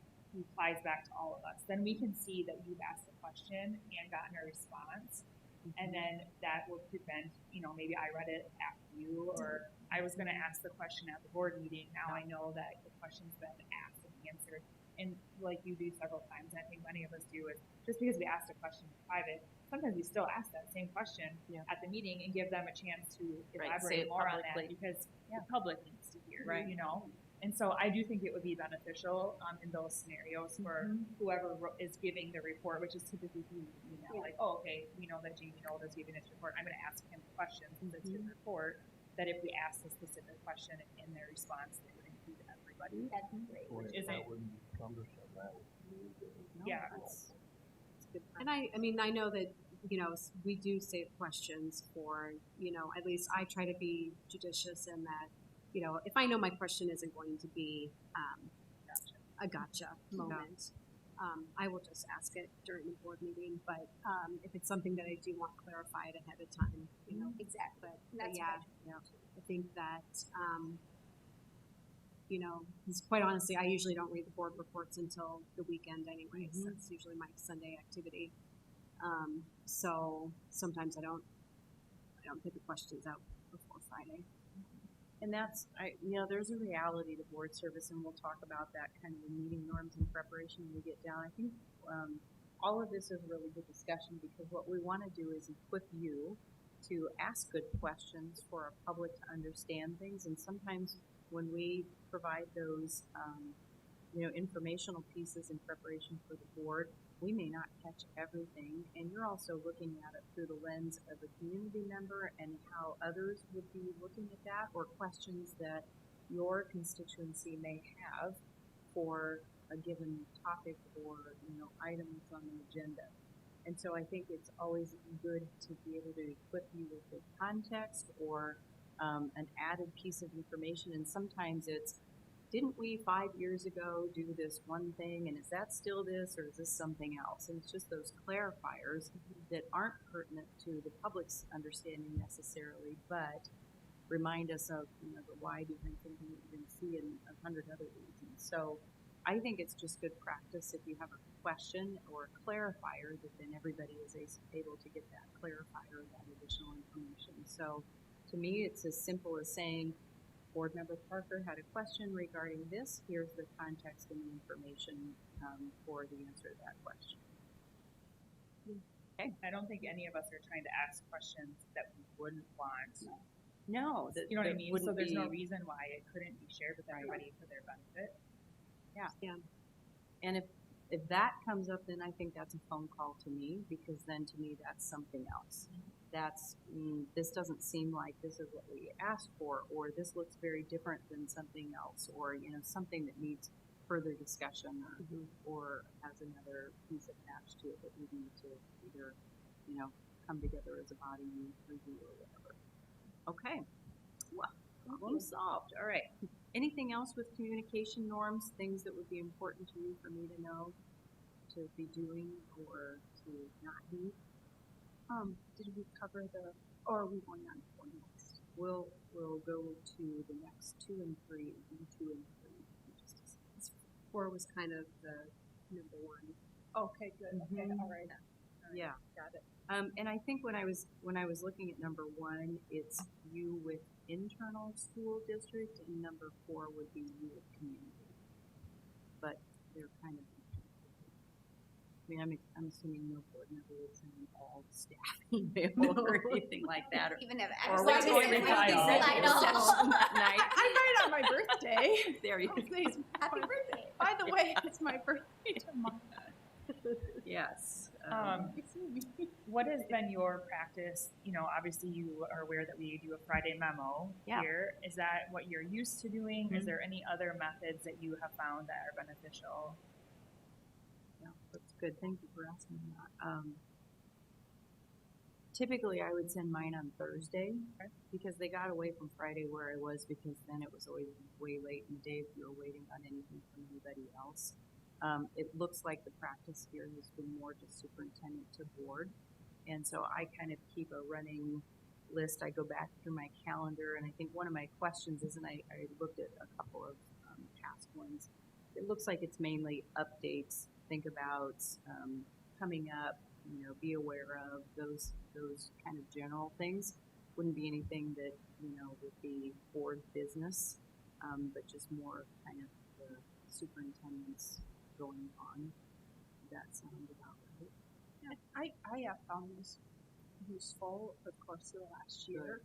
back to all of us. Then we can see that you've asked a question and gotten a response. And then that will prevent, maybe I read it after you, or I was going to ask the question at the board meeting. Now I know that the question's been asked and answered. And like you do several times, and I think many of us do, is just because we asked a question in private, sometimes we still ask that same question at the meeting and give them a chance to elaborate more on that, because the public needs to hear, And so I do think it would be beneficial in those scenarios for whoever is giving the report, which is typically you know, Yeah. like, oh, okay, we know that Jamie Knoll is giving this report. I'm going to ask him questions since it's his report. That if we ask a specific question in their response, they would include everybody. That'd be great. Boy, Is that it- wouldn't be cumbersome, that would be No, Yeah. it's good. And I mean, I know that, you know, we do save questions for, you know, at least I try to be judicious in that, you know, if I know my question isn't going to be a gotcha moment, I will just ask it during the board meeting. But if it's something that I do want clarified ahead of time, you know, Exactly. but That's yeah, what I think that, you know, 'cause quite honestly, I usually don't read the board reports until the weekend anyways. That's usually my Sunday activity. So sometimes I don't get the questions out before Friday. And that's, there's a reality to board service, and we'll talk about that kind of in meeting norms and preparation when we get down. I think all of this is a really good discussion because what we want to do is equip you to ask good questions for our public to understand things. And sometimes when we provide those, informational pieces in preparation for the board, we may not catch everything, and you're also looking at it through the lens of a community member and how others would be looking at that, or questions that your constituency may have for a given topic or, items on the agenda. And so I think it's always good to be able to equip you with the context or an added piece of information. And sometimes it's, didn't we 5 years ago do this one thing, and is that still this, or is this something else? And it's just those clarifiers that aren't pertinent to the public's understanding necessarily, but remind us of, the why behind something that you're going to see in 100 other reasons. So I think it's just good practice if you have a question or a clarifier, that then everybody is able to get that clarifier or that additional information. So to me, it's as simple as saying, Board Member Parker had a question regarding this. Here's the context and the information for the answer to that question. Okay. I don't think any of us are trying to ask questions that we wouldn't want. No, You know what I mean? So there's no be, reason why it couldn't be shared with everybody for their benefit. and if that comes up, then I think that's a phone call to me, because then to me that's something else. That's this doesn't seem like this is what we asked for, or this looks very different than something else, or something that needs further discussion, or has another piece attached to it that we need to either come together as a body and review or whatever. Okay, well, problem solved. All right. Anything else with communication norms? Things that would be important to you for me to know, to be doing or to not do? Did we cover or are we going on for next? We'll go to the next 2 and 3, B2 and 3. in just a second. 4 was kind of the number 1. Okay, good. Okay, Mhm. all right. Yeah. Got it. And I think when I was looking at number 1, it's you with internal school district, and number 4 would be you with community. But they're kind of. I mean, I'm assuming no board member would send all staff email or anything like that. Even if Or exercise we're going is to not die decided session that night. I'm right on my birthday. There you go. Today's Happy birthday. By the way, it's my birthday tomorrow. Yes. What has been your practice? Obviously you are aware that we do a Friday memo Yeah. here. Is that what you're used to doing? Mhm. Is there any other methods that you have found that are beneficial? Yeah, that's good. Thank you for asking that. Typically, I would send mine on Thursday because they got away from Friday where I was, because then it was always way late in the day if you were waiting on anything from anybody else. It looks like the practice here has been more just superintendent to board. And so I kind of keep a running list. I go back through my calendar, and I think one of my questions is, and I looked at a couple of past ones, it looks like it's mainly updates. Think about coming up, be aware of those kind of general things. Wouldn't be anything that would be board business, but just more of kind of the superintendent's going on. That sounds about right. I have found this useful over the course of the last year.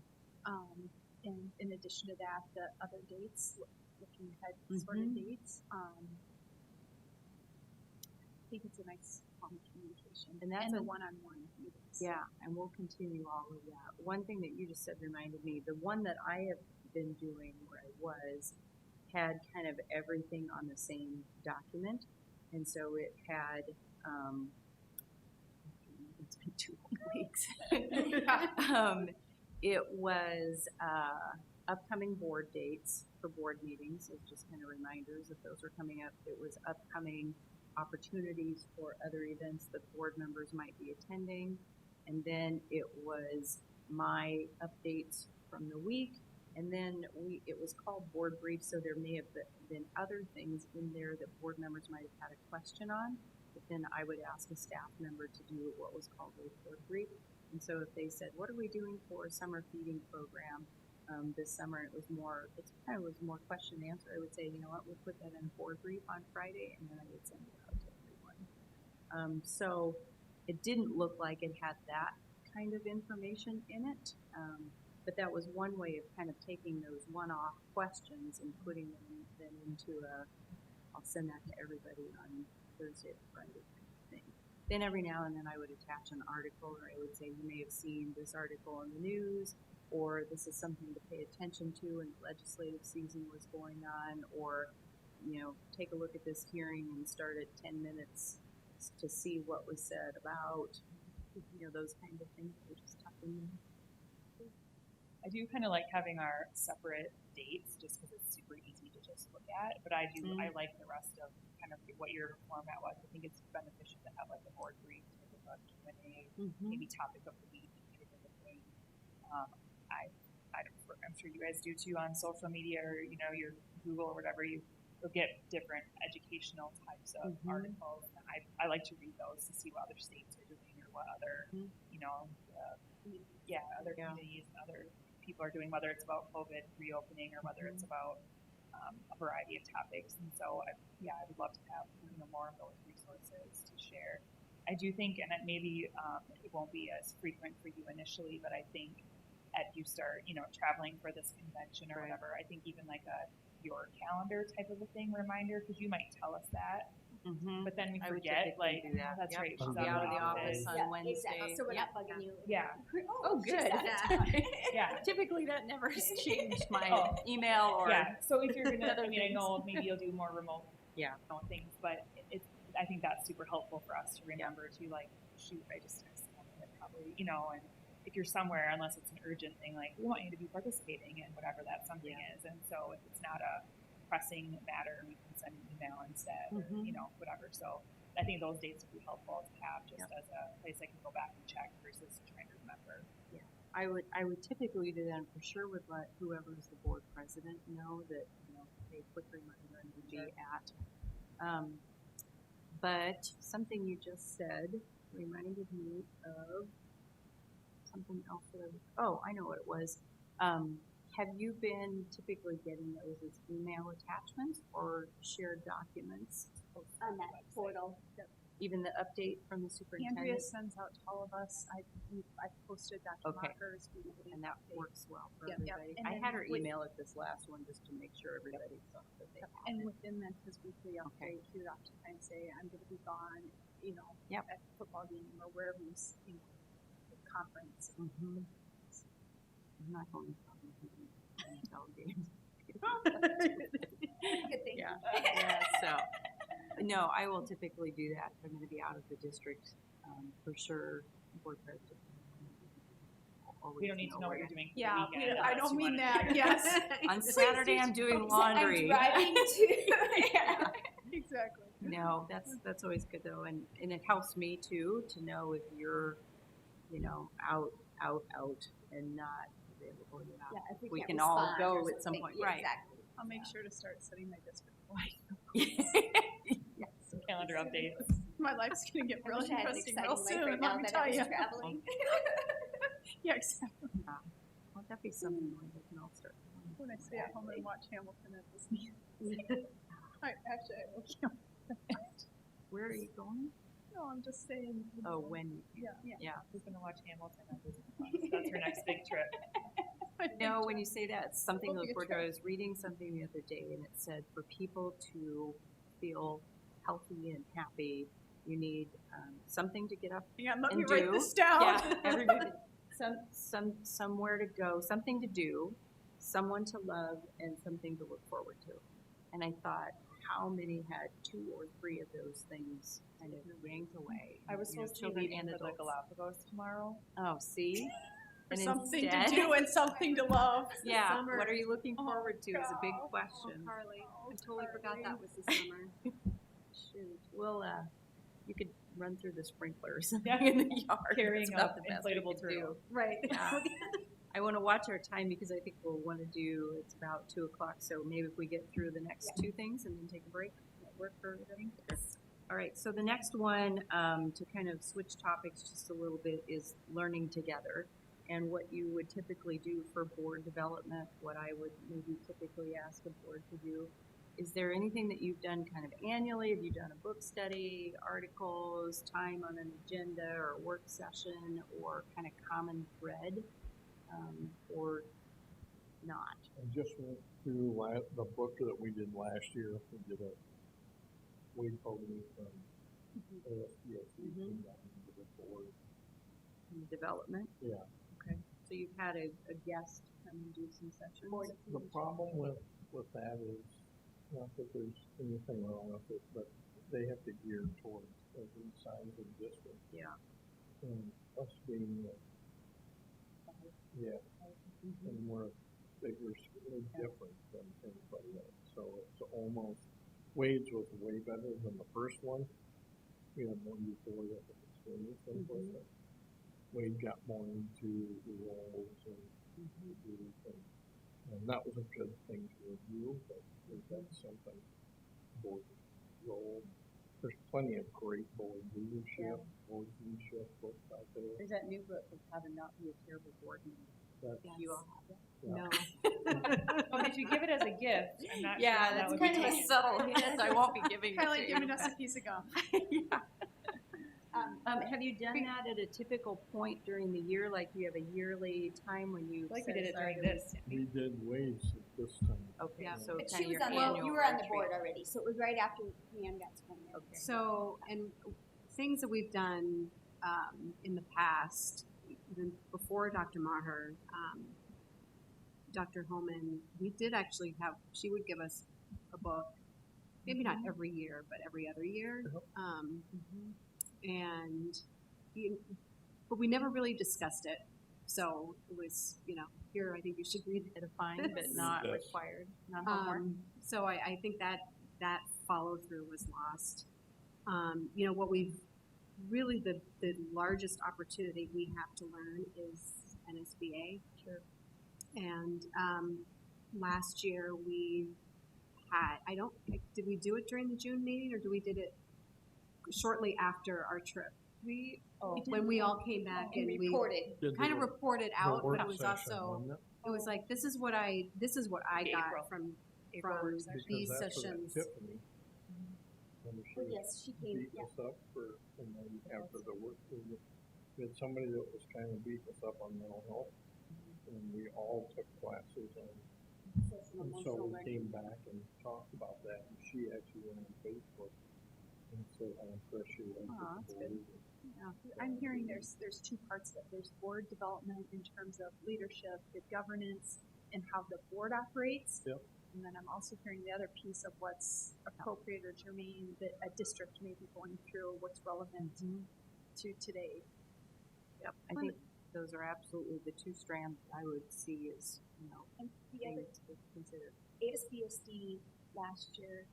And in addition to that, the other dates, looking ahead sort of Mhm. dates. I think it's a nice form of communication. And that's the a- one-on-one meetings. Yeah, and we'll continue all of that. One thing that you just said reminded me, the one that I have been doing where I was had kind of everything on the same document. And so it had, it's been 2 whole weeks. It was upcoming board dates for board meetings, so just kind of reminders that those were coming up. It was upcoming opportunities for other events that board members might be attending. And then it was my updates from the week. And then it was called board brief, so there may have been other things in there that board members might have had a question on. But then I would ask a staff member to do what was called a board brief. And so if they said, "What are we doing for a summer feeding program this summer?" It was more question and answer. I would say, you know what, we'll put that in a board brief on Friday, and then I would send it out to everyone. So it didn't look like it had that kind of information in it. But that was one way of kind of taking those one-off questions and putting them into I'll send that to everybody on Thursday or Friday kind of thing. Then every now and then I would attach an article, or I would say, you may have seen this article in the news, or this is something to pay attention to, and legislative season was going on, or, take a look at this hearing and start at 10 minutes to see what was said about, those kind of things that were just tucked in there. I do kind of like having our separate dates just because it's super easy to just look at. But I like the rest of kind of what your format was. I think it's beneficial to have like a board brief, type of a Q&A, maybe topic of the week type of a thing. I'm sure you guys do too on social media or your Google or whatever. You'll get different educational types of articles. And I like to read those to see what other states are doing or what other other communities and other people are doing, whether it's about COVID reopening or whether it's about a variety of topics. And so, I would love to have more of those resources to share. I do think, and that maybe it won't be as frequent for you initially, but I think as you start, traveling for this convention or whatever, I think even like your calendar type of a thing reminder, because you might tell us that. But then we I would forget, typically like, do that. that's Yep. right, I'll she's be out of the office. office on Yeah, Wednesday. exactly. So we're not bugging you. Yeah. Oh, good. Yeah. Typically, that never has changed my Oh. email or. Yeah, so if you're gonna, other I things. know maybe you'll do more remote things, but I think that's super helpful for us to remember to like, shoot, I just texted someone that probably, and if you're somewhere, unless it's an urgent thing, like we want you to be participating in whatever that something is. And so if it's not a pressing matter, we can send an email instead or, whatever. So I think those dates would be helpful to have just as a place I can go back and check versus trying to remember. I would typically do that and for sure would let whoever is the board president know that, a quick reminder and would be at. But something you just said reminded me of something else I know what it was. Have you been typically getting those as email attachments or shared documents? On that portal. Even the update from the Andrea superintendent? sends out to all of us. I've posted Dr. Okay. Mocker's weekly And that update. works well for Yep, yep. everybody. And I then had her with- email at this last one just to make sure everybody saw that they had And it. within that, his weekly update, he would oftentimes say, "I'm going to be gone, Yep. at the football game or wherever he's, conference." Mm-hmm. I'm not going to the NFL game. Good thing. Yeah, so, no, I will typically do that. If I'm going to be out of the district, for sure, board president. We don't need to know what you're doing. For the Yeah, weekend I unless don't you mean wanna- that. Yes, On Saturday, I'm doing laundry. I'm driving to. exactly. No, that's always good though, and it helps me too to know if you're, out, and not available. Yeah, if We can't can all respond go or at some something. point, Yeah, right? Exactly. I'll make sure to start setting my district life. Yes. Some calendar updates. My life's going to get I really wish I had an interesting exciting real life soon, right now let me that tell I was you. traveling. Yeah, exactly. Well, that'd be something where we can all start. When I stay at home and watch Hamilton at Disney. I will count. Where are you going? No, I'm just saying. Oh, when? Yeah. Who's gonna watch Hamilton on Disney Plus? That's her next big trip. No, when you say that, it's something to It'll be look a forward to. I trip. was reading something the other day and it said for people to feel healthy and happy, you need something to get up Yeah, let and me write do. this down. Yeah, everybody, somewhere to go, something to do, someone to love, and something to look forward to. And I thought, how many had 2 or 3 of those things kind of yanked away? I was You know, supposed to be children leaving and for the adults. Galapagos tomorrow. Oh, see? And Something instead- to do and something to love. Yeah, Summer. what are you looking Oh, forward to is a big God. question. Carly, I totally forgot that was the summer. Shoot, well, you could run through the sprinkler or something in the yard. Carrying That's about a the best we inflatable could do. turtle. Right. Yeah. I want to watch our time because I think we'll want to do, it's about 2 o'clock, so maybe if we get through the next 2 things and then take a break, that work for everybody? All right, so the next one, to kind of switch topics just a little bit, is learning together. And what you would typically do for board development, what I would maybe typically ask a board to do. Is there anything that you've done kind of annually? Have you done a book study, articles, time on an agenda or work session, or kind of common thread, or not? I just went through the book that we did last year. We did a Wade Pogany from ASPSC came down and did a board. In development? Yeah. Okay. So you've had a guest come and do some sessions? The problem with that is, not that there's anything wrong with it, but they have to gear towards every size of district. Yeah. And us being, yeah, and we're bigger, we're different than everybody else. So it's almost, Wade's was way better than the first one. We had more euphoria with experience than the first one. Wade got more into the roles and duties, and that was a good thing to review, but that's something board role. There's plenty of great board leadership, books out there. There's that new book of How to Not Be a Terrible Board Member. That's, You all have that? Yeah. No. Well, if you give it as a gift, I'm not Yeah, sure how that that's would kind be of a taken. subtle hint. I won't be giving it Kind of to like you. giving us a piece of gum. Yeah. Have you done that at a typical point during the year? Like you have a yearly time when you Like we set did it aside during a- this. we did Wade's at this time. Okay, Yeah. so But kind she of was your on, annual you were on the retreat. board already, so it was right after Leanne got sworn in. Okay. So, and things that we've done in the past, even before Dr. Maher, Dr. Holman, we did actually have, she would give us a book, maybe not every year, but every other year. And, but we never really discussed it. So it was, here, I think you should read it. Edifying, but not Yes. required, not homework. So I think that follow through was lost. What we've really the largest opportunity we have to learn is NSBA. Sure. And last year we had did we do it during the June meeting or we did it shortly after our trip? When we all came back and we reported. Did kind the of work- reported the out, work but it was session, also wasn't it? it was like this is what I got April. from Work session. these Because that's what sessions. Tiffany. When she Oh, yes, she came, beat yeah. us up and then after the work, we had somebody that was kind of beating us up on mental health. And we all took classes on, Social and so emotional we learning. came back and talked about that, and she actually went on Facebook and said how impressed she was with Aw, the that's good. board. I'm hearing there's 2 parts of it. There's board development in terms of leadership, the governance, and how the board operates. Yep. And then I'm also hearing the other piece of what's appropriate or germane that a district may be going through, what's relevant to today. Yep, I think those are absolutely the 2 strands I would see as, And the other, things to consider. ASBSD last year,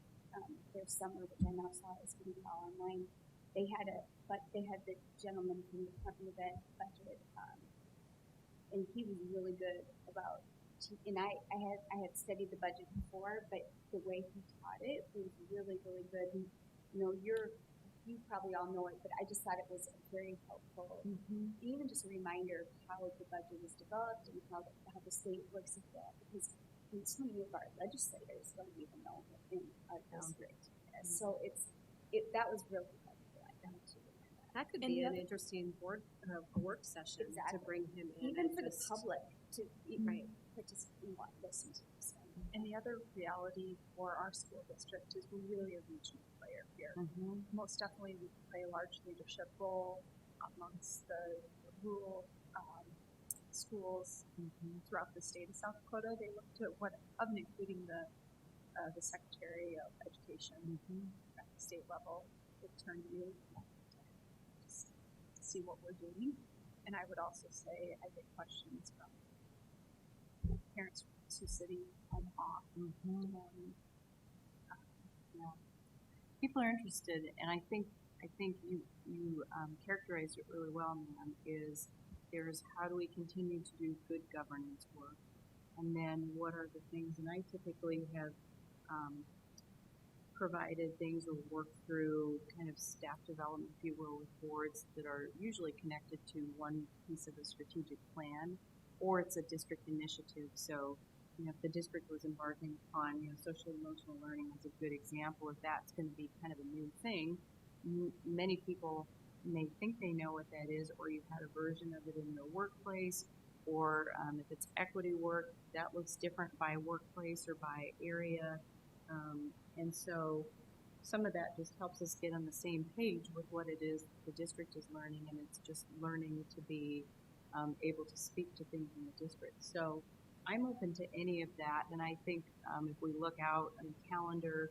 their summer, which I now saw is going to be all online, they had the gentleman from the Department of Ed budget, and he was really good about, and I had studied the budget before, but the way he taught it was really, really good. And, you probably all know it, but I just thought it was very helpful. Even just a reminder of how the budget is developed and how the state works with that, because so many of our legislators don't even know in our district. So that was really helpful. I found to learn that. That could And be the an other- interesting a work session to Exactly. bring him in. Even and for the just- public to, right, participate and listen to this. And the other reality for our school district is we're really a regional player here. Mm-hmm. Most definitely, we play a large leadership role amongst the rural schools Mm-hmm. throughout the state of South Dakota. They looked at what, including the Secretary of Education Mm-hmm. at the state level, would turn to you just to see what we're doing. And I would also say I get questions from parents from Sioux City and off. Mm-hmm. And, People are interested, and I think you characterized it really well, ma'am. Is there's how do we continue to do good governance work, and then what are the things? And I typically have provided things or worked through kind of staff development, if you will, with boards that are usually connected to one piece of a strategic plan, or it's a district initiative. So, if the district was embarking upon, social emotional learning is a good example. If that's going to be kind of a new thing, many people may think they know what that is, or you've had a version of it in your workplace, or if it's equity work, that looks different by workplace or by area. And so some of that just helps us get on the same page with what it is the district is learning, and it's just learning to be able to speak to things in the district. So I'm open to any of that, and I think if we look out on the calendar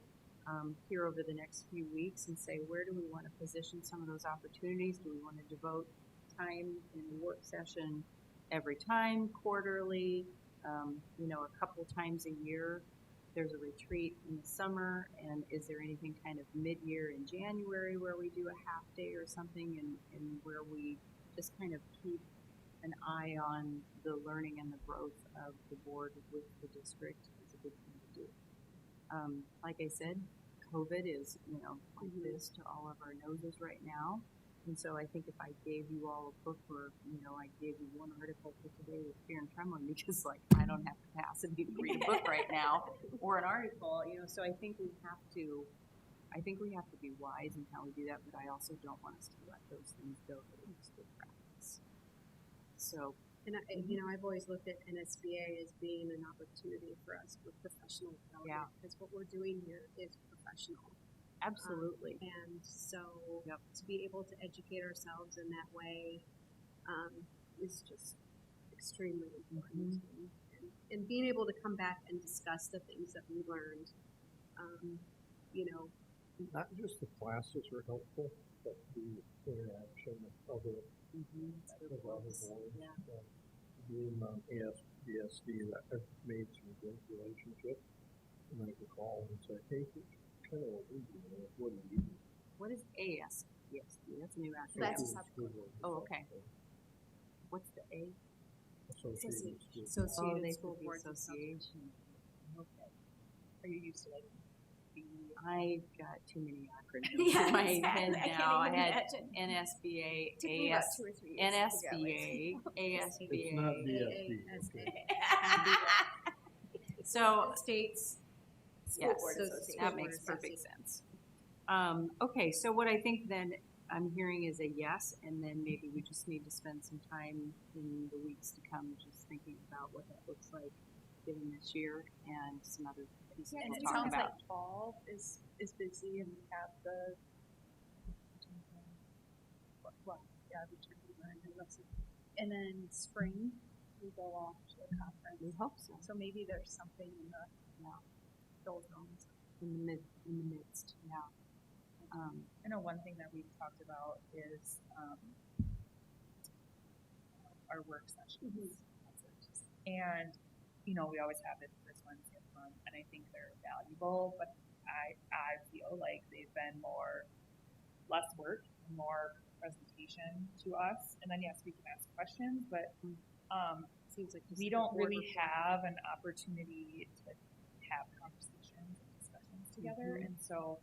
here over the next few weeks and say, where do we want to position some of those opportunities? Do we want to devote time in a work session every time, quarterly, a couple times a year? There's a retreat in the summer, and is there anything kind of mid-year in January where we do a half day or something, and where we just kind of keep an eye on the learning and the growth of the board with the district is a good thing to do. Like I said, COVID is, like this to all of our noses right now. And so I think if I gave you all a book, or, I gave you one article for today with fear and trembling, because I don't have capacity to read a book right now, or an article, so I think we have to be wise in how we do that, but I also don't want us to let those things go that are just good practice. So, And I've always looked at NSBA as being an opportunity for us for professional development, because what we're doing here is professional. absolutely. And so Yep. to be able to educate ourselves in that way is just extremely important. And being able to come back and discuss the things that we learned, Not just the classes are helpful, but the interaction with other boards. Yeah. Being on ASBSD, that I've made some great relationships. And I can call and say, hey, kind of what we do, what do you do? What is ASBSD? That's a new acronym. That's School- a School Board Oh, okay. What's the A? Associated School. Associated they School could be Boards association. Okay. are you used to I got too many acronyms Yeah, in my exactly. head I can't now. I even had imagine. NSBA, Took me about AS, 2 or 3 years to figure out NSBA, It's not ASBA. DSD, AASA. okay. So, States. yes, Board that Association. makes Board perfect sense. Okay, so what I think then I'm hearing is a yes, and then maybe we just need to spend some time in the weeks to come just thinking about what that looks like given this year and some other pieces And we'll it talk sounds about. like fall is busy, and we have the return to learn and lesson. And then spring we go off to a conference. We hope so. So maybe there's something in the doldrums. In the midst, yeah. I know one thing that we've talked about is our work sessions. And, we always have it first Wednesday of the month, and I think they're valuable, but I feel like they've been less work, more presentation to us. And then, yes, we can ask questions, but Seems like just we like a don't board really report. have an opportunity to have conversations and discussions together. And so,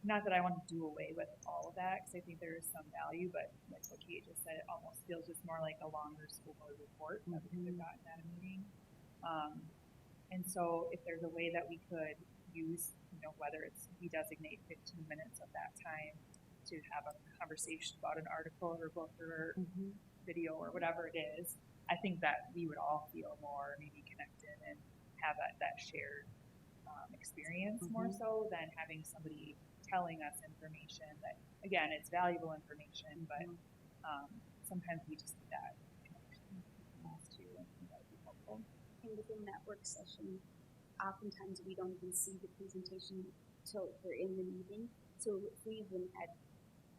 not that I want to do away with all of that, because I think there is some value, but like what Kate just said, it almost feels just more like a longer school board report that we could have gotten at a meeting. And so if there's a way that we could use, whether it's we designate 15 minutes of that time to have a conversation about an article or book or Mm-hmm. video or whatever it is, I think that we would all feel more maybe connected and have that shared experience more Mhm. so than having somebody telling us information that, again, it's valuable information, but sometimes we just need that connection between us two, and I think that would be helpful. And within that work session, oftentimes we don't even see the presentation till we're in the meeting. So if we even had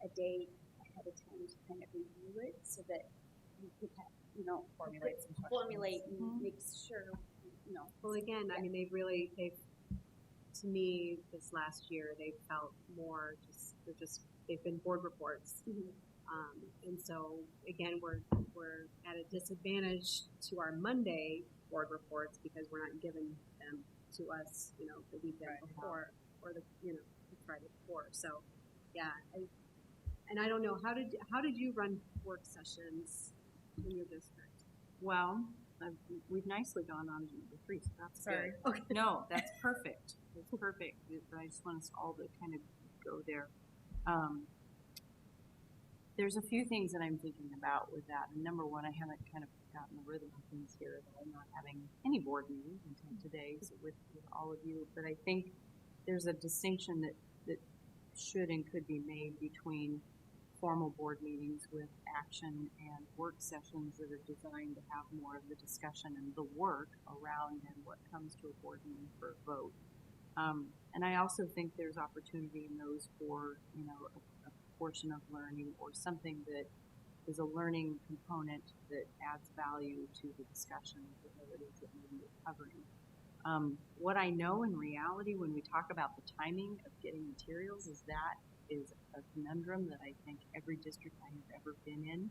a day ahead of time to kind of review it so that we could have, Formulate some questions. formulate and Mhm. make sure, Well, again, I mean, they've, to me, this last year, they felt more they've been board reports. Mhm. And so, again, we're at a disadvantage to our Monday board reports because we're not giving them to us, the weekend Right. before or the Friday before. So, yeah, and I don't know, how did you run work sessions in your district? Well, we've nicely gone on to number 3, so that's Sorry. good. Okay. No, that's perfect. It's perfect. But I just want us all to kind of go there. There's a few things that I'm thinking about with that. And number one, I haven't kind of gotten the rhythm of things here. That I'm not having any board meetings until today with all of you. But I think there's a distinction that should and could be made between formal board meetings with action and work sessions that are designed to have more of the discussion and the work around and what comes to a board meeting for a vote. And I also think there's opportunity in those for, a portion of learning or something that is a learning component that adds value to the discussion of whatever it is that maybe you're covering. What I know in reality when we talk about the timing of getting materials is a conundrum that I think every district I have ever been in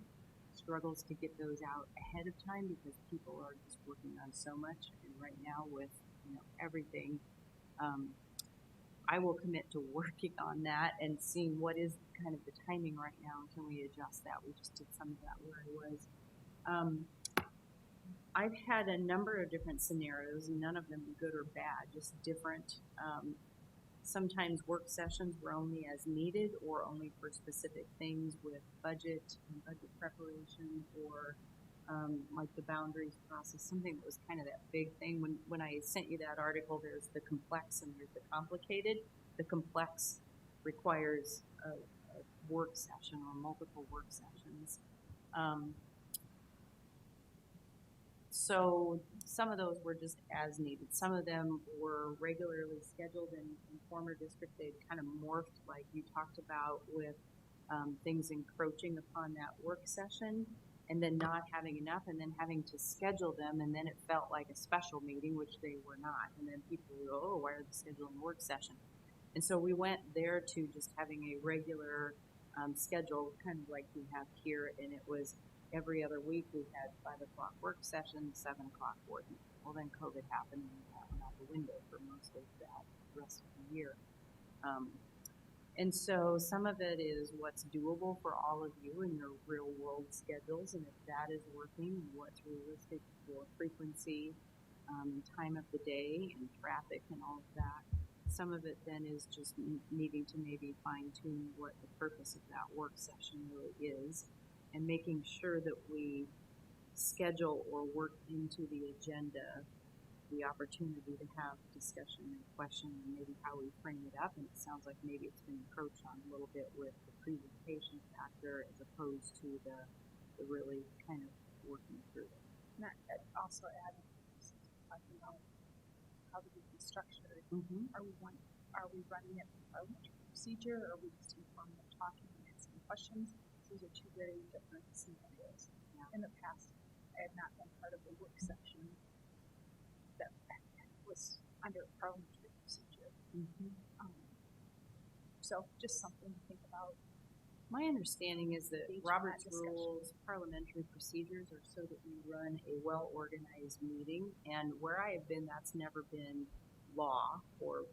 struggles to get those out ahead of time because people are just working on so much. And right now with, everything, I will commit to working on that and seeing what is kind of the timing right now and can we adjust that. We just did some of that where I was. I've had a number of different scenarios, none of them good or bad, just different. Sometimes work sessions were only as needed or only for specific things with budget and budget preparation or like the boundaries process, something that was kind of that big thing. When I sent you that article, there's the complex and there's the complicated. The complex requires a work session or multiple work sessions. So some of those were just as needed. Some of them were regularly scheduled in former district. They'd kind of morphed like you talked about with things encroaching upon that work session and then not having enough and then having to schedule them and then it felt like a special meeting, which they were not. And then people would go, oh, why are they scheduling a work session? And so we went there to just having a regular schedule, kind of like we have here, and it was every other week we had 5 o'clock work session, 7 o'clock board meeting. Well, then COVID happened and that went out the window for most of that rest of the year. And so some of it is what's doable for all of you in your real world schedules, and if that is working, what's realistic for frequency, time of the day, and traffic and all of that. Some of it then is just needing to maybe fine tune what the purpose of that work session really is, and making sure that we schedule or work into the agenda the opportunity to have discussion and question and maybe how we frame it up. And it sounds like maybe it's been encroached on a little bit with the presentation factor as opposed to the really kind of working through it. And that also added talking about how to be structured. Mm-hmm. Are we running it from parliamentary procedure, or are we just informing and talking and asking questions? Those are two very different scenarios. Yeah. In the past, I had not been part of the work session that was under parliamentary procedure. Mm-hmm. So just something to think about. My understanding is that Engage in Robert's that discussion. rules, parliamentary procedures are so that we run a well-organized meeting. And where I have been, that's never been law, or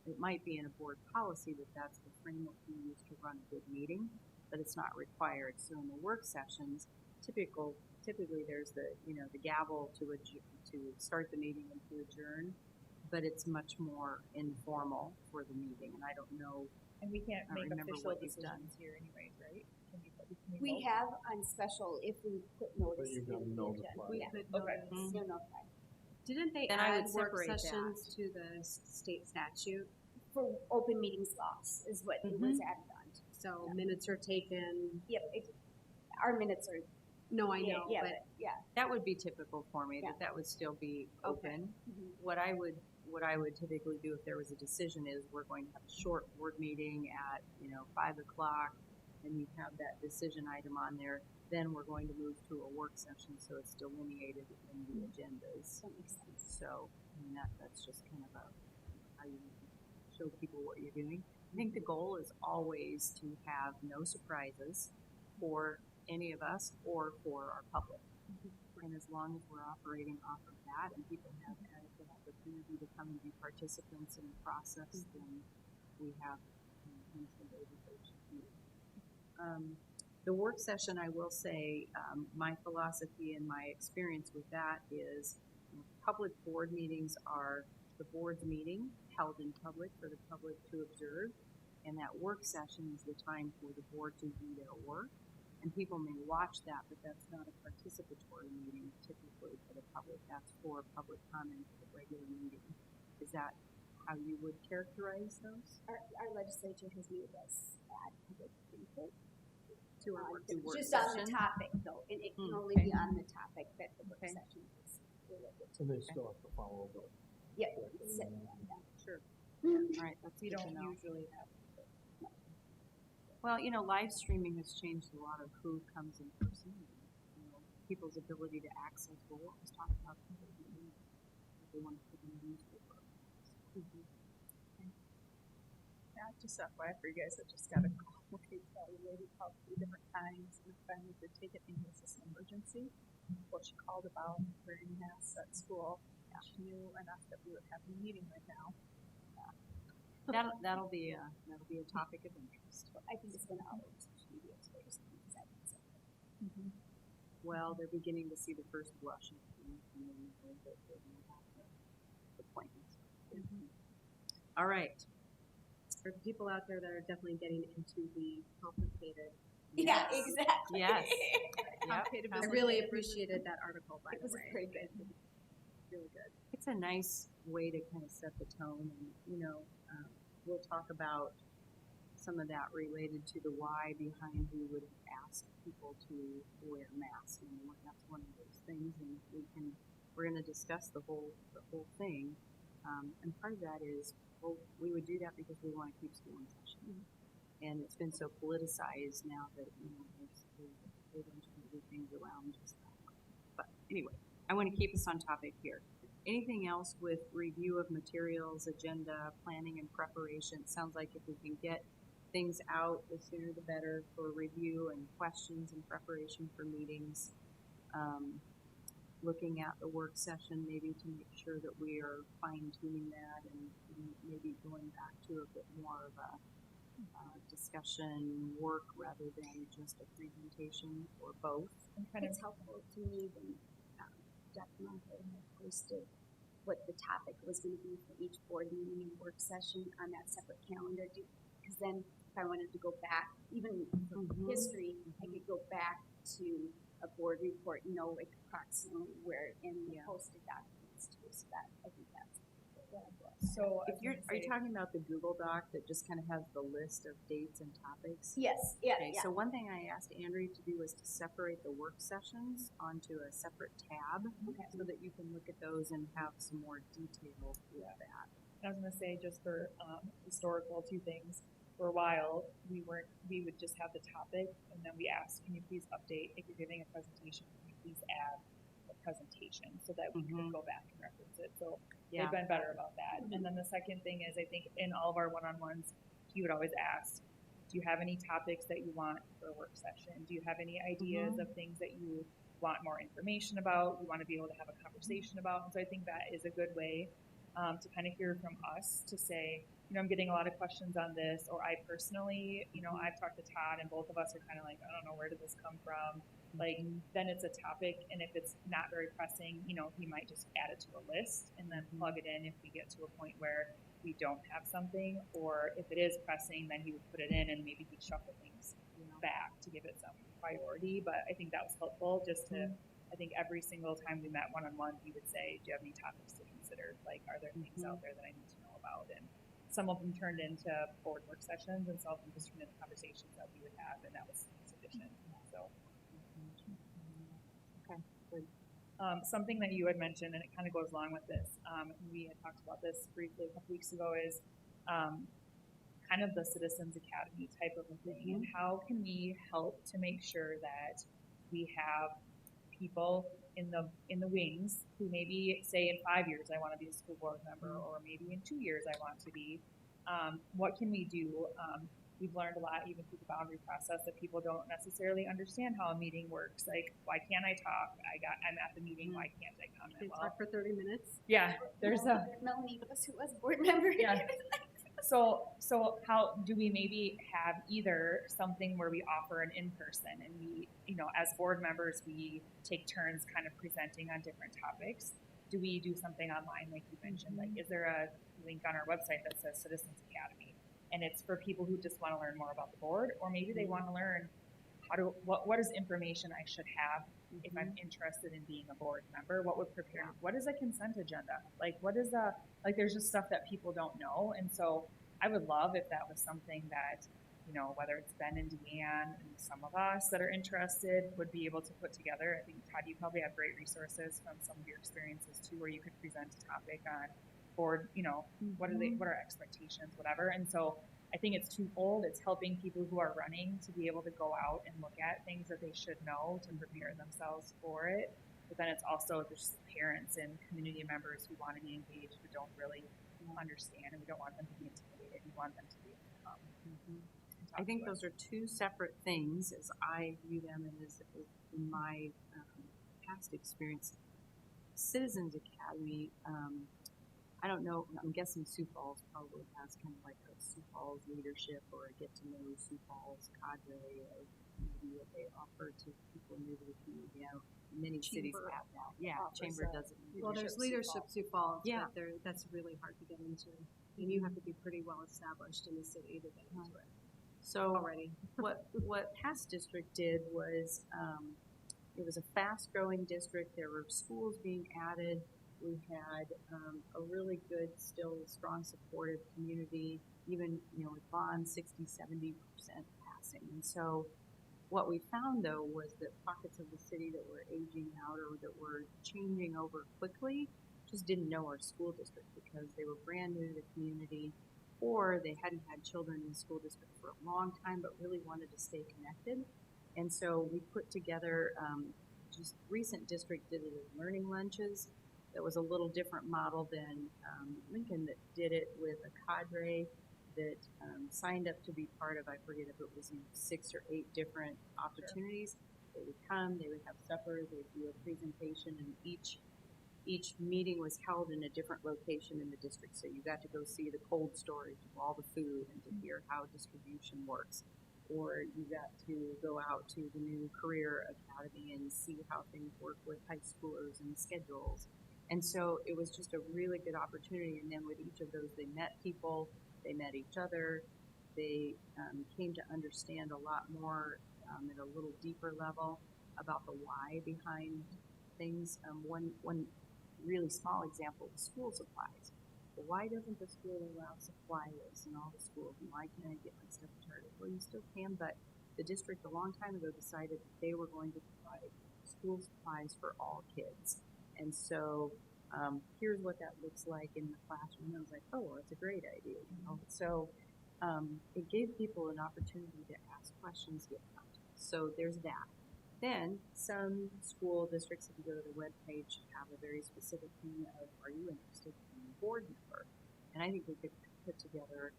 it might be in a board policy that that's the framework we use to run a good meeting, but it's not required. So in the work sessions, typically there's the gavel to start the meeting and to adjourn, but it's much more informal for the meeting. And I don't know And we can't I don't make remember official what you've done. decisions here anyways, right? Can We vote? have on special if we put notice you've in got to the notify. agenda. We Yeah, could Okay. notice. you're notified. Didn't they Then I would add work separate that. sessions to the state statute? For open meetings laws is what it was added on to. So minutes are taken. Yep, our minutes are, No, I yeah, know, yeah, but yeah. That would be typical for me, Yeah. that would still be Okay. open. Mhm. What I would typically do if there was a decision is we're going to have a short board meeting at, 5:00, and you have that decision item on there. Then we're going to move to a work session, so it's delineated in the agendas. That makes sense. So, I mean, that's just kind of how you show people what you're doing. I think the goal is always to have no surprises for any of us or for our public. And as long as we're operating off of that and people have adequate opportunity to come and be participants in the process, then we have some way that they should be. The work session, I will say, my philosophy and my experience with that is public board meetings are the board's meeting held in public for the public to observe. And that work session is the time for the board to do their work. And people may watch that, but that's not a participatory meeting typically for the public. That's for public comment at a regular meeting. Is that how you would characterize those? Our legislature has made us add public input. to our on work. To work Just on the session? topic though, and it can Mm, only okay. be on the topic that the work Okay. session is related to. And they still have to follow the. Yeah, it's set on that. Sure. All right, that's We good to don't know. usually have. Well, live streaming has changed a lot of who comes in person. People's ability to access. Well, what was talked about today? They want to put in the newspaper. Yeah, just FYI for you guys, I just got a call. Okay, Kelly lady called 3 different times and finally did take it in as an emergency. Well, she called about wearing masks at school. She knew enough that we would have a meeting right now. That'll be a topic of interest. I think it's been all over social media today, just because I was at Well, they're beginning to see the first blush of things, and then they're going to have the plans. All right. For people out there that are definitely getting into the complicated. Yeah, Yes. exactly. Yes. Complicated I business. really appreciated that article, by It the was way. very good. Really good. It's a nice way to kind of set the tone, and we'll talk about some of that related to the why behind we would ask people to wear masks. That's one of those things, and we're going to discuss the whole thing. And part of that is, well, we would do that because we want to keep school in session, and it's been so politicized now that they don't do things around just that. But anyway, I want to keep us on topic here. Anything else with review of materials, agenda, planning, and preparation? It sounds like if we can get things out, the sooner the better for review and questions and preparation for meetings. Looking at the work session, maybe to make sure that we are fine tuning that and maybe going back to a bit more of a discussion work rather than just a presentation, or both. And kind of It's helpful to me when Dr. Montfort had posted what the topic was going to be for each board meeting and work session on that separate calendar. Because then if I wanted to go back, even for history, I could go back to a board report, know approximately where in the posted documents too. So that, I think that's what I brought. so. If are you talking about the Google Doc that just kind of has the list of dates and topics? Yes, yeah, Okay, yeah. so one thing I asked Andrea to do was to separate the work sessions onto a separate tab, Okay. so that you can look at those and have some more detail with that. I was gonna say, just for historical, 2 things. For a while, we would just have the topic, and then we asked, can you please update, if you're giving a presentation, can you please add a presentation so that we could go back and reference it. So Yeah. they've been better about that. And then the second thing is, I think in all of our one-on-ones, he would always ask, do you have any topics that you want for a work session? Do you have any ideas of things that you want more information about, you want to be able to have a conversation about? And so I think that is a good way to kind of hear from us, to say, I'm getting a lot of questions on this, or I personally, I've talked to Todd, and both of us are kind of like, I don't know, where did this come from? Like, then it's a topic, and if it's not very pressing, he might just add it to a list and then plug it in if we get to a point where we don't have something, or if it is pressing, then he would put it in and maybe he'd shuffle things back to give it some priority. But I think that was helpful just to, I think every single time we met one-on-one, he would say, do you have any topics to consider? Like, are there things out there that I need to know about? And some of them turned into board work sessions, and some of them just turned into conversations that we would have, and that was sufficient. So, Okay, good. something that you had mentioned, and it kind of goes along with this, we had talked about this briefly a couple weeks ago, is kind of the Citizens Academy type of a thing, and how can we help to make sure that we have people in the wings who maybe say in 5 years I want to be a school board member, or maybe in 2 years I want to be. What can we do? We've learned a lot even through the boundary process that people don't necessarily understand how a meeting works. Like, why can't I talk? I'm at the meeting. Why can't I comment? Can Well, talk for 30 minutes. yeah, there's a Melanie was who was board member. Yeah. So how do we maybe have either something where we offer an in-person, and we, as board members, we take turns kind of presenting on different topics? Do we do something online, like you mentioned? Like, is there a link on our website that says Citizens Academy? And it's for people who just want to learn more about the board, or maybe they want to learn what is information I should have if I'm interested in being a board member. What would prepare me? What is a consent agenda? Like, what is there's just stuff that people don't know. And so I would love if that was something that, whether it's Ben and Deanne and some of us that are interested would be able to put together. I think, Todd, you probably have great resources from some of your experiences too, where you could present a topic on board, what are expectations, whatever. And so I think it's twofold. It's helping people who are running to be able to go out and look at things that they should know to prepare themselves for it. But then it's also just parents and community members who want to be engaged but don't really understand, and we don't want them to be intimidated. We want them to be able to come. I think those are two separate things as I view them, and as in my past experience. Citizens Academy, I don't know, I'm guessing Sioux Falls probably has kind of like a Sioux Falls leadership or a get to know Sioux Falls cadre of maybe what they offer to people new to the community. Many cities Chamber have that. Yeah, offers Chamber that. doesn't. Well, there's leadership Sioux Falls, Yeah. but that's really hard to get into. And you have to be pretty well established in the city to get into it So already. what past district did was it was a fast growing district. There were schools being added. We had a really good, still strong, supportive community, even, with Vaughn 60-70% passing. And so what we found, though, was that pockets of the city that were aging out or that were changing over quickly just didn't know our school district because they were brand new to the community, or they hadn't had children in the school district for a long time but really wanted to stay connected. And so we put together, just recent district did it as learning lunches. That was a little different model than Lincoln, that did it with a cadre that signed up to be part of, I forget if it was 6 or 8 different opportunities. They would come, they would have supper, they would do a presentation, and each meeting was held in a different location in the district. So you got to go see the cold storage of all the food and to hear how distribution works. Or you got to go out to the new career academy and see how things work with high schoolers and schedules. And so it was just a really good opportunity. And then with each of those, they met people, they met each other, they came to understand a lot more at a little deeper level about the why behind things. One really small example is school supplies. Well, why doesn't the school allow supply lists in all the schools? And why can't I get my stuff at Target? Well, you still can, but the district a long time ago decided that they were going to provide school supplies for all kids. And so here's what that looks like in the classroom. I was like, oh, well, that's a great idea. So it gave people an opportunity to ask questions, get context. So there's that. Then some school districts, if you go to the webpage, have a very specific thing of, are you interested in being a board member? And I think we could put together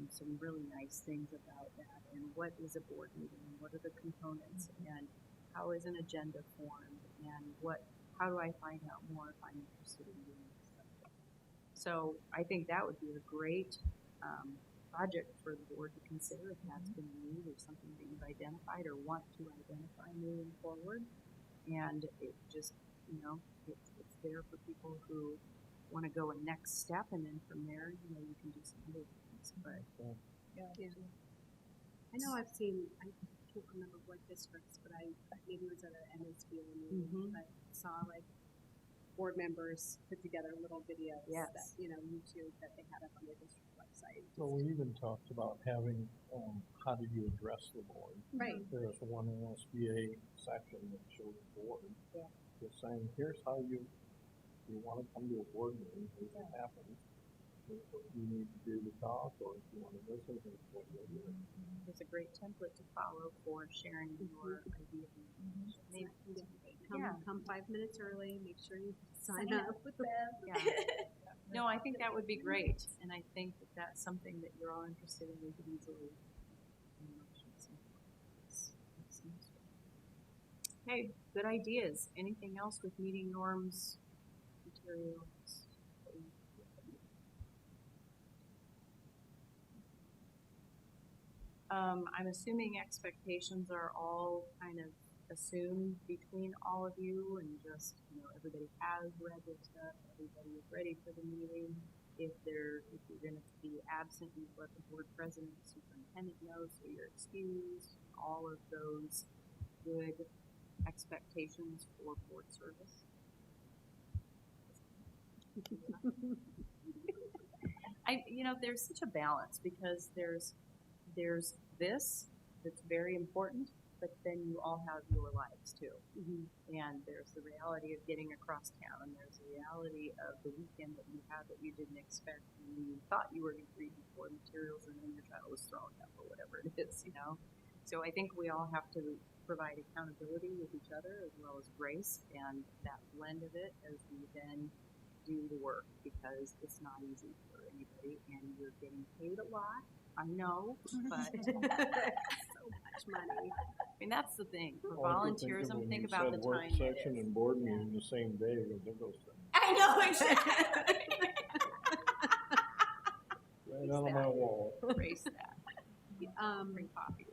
some really nice things about that, and what is a board meeting, and what are the components, and how is an agenda formed, and how do I find out more if I'm interested in doing this stuff. So I think that would be a great project for the board to consider if that's been a need or something that you've identified or want to identify moving forward. And it just, it's there for people who want to go a next step, and then from there, you know, you can do some other things. But I know I've seen, I can't remember what districts, but maybe it was at an MSBA meeting, Mhm. but saw like board members put together little videos Yes. that, YouTube that they had up on their district website. So we even talked about having, how do you address the board? Right. There's one SBA section that shows the board. Yeah. Just saying, here's how you wanna come to a board meeting, here's what happens. Here's what you need to do to talk, or if you wanna listen, here's what you'll do. it's a great template to follow for sharing your ideas. Maybe, Come 5 minutes early, make sure you sign Sign up. with them. yeah. No, I think that would be great, and I think that that's something that you're all interested in. We could easily. Okay, good ideas. Anything else with meeting norms, materials? I'm assuming expectations are all kind of assumed between all of you, and just, everybody has read this stuff, everybody is ready for the meeting. If you're gonna be absent, you let the board president, superintendent know, so you're excused. All of those good expectations for board service. There's such a balance, because there's this that's very important, but then you all have your lives too. And there's the reality of getting across town, and there's the reality of the weekend that you have that you didn't expect, and you thought you were going to read before materials, and then your child was throwing up or whatever it is, So I think we all have to provide accountability with each other, as well as grace, and that blend of it as we then do the work, because it's not easy for anybody, and you're getting paid a lot. I know, but So much money. that's the thing. For All I could think of volunteerism, when think you about the said work time it session is. and board meeting the same day, because it goes I know, exactly. right on my wall. Erase that. Bring coffee.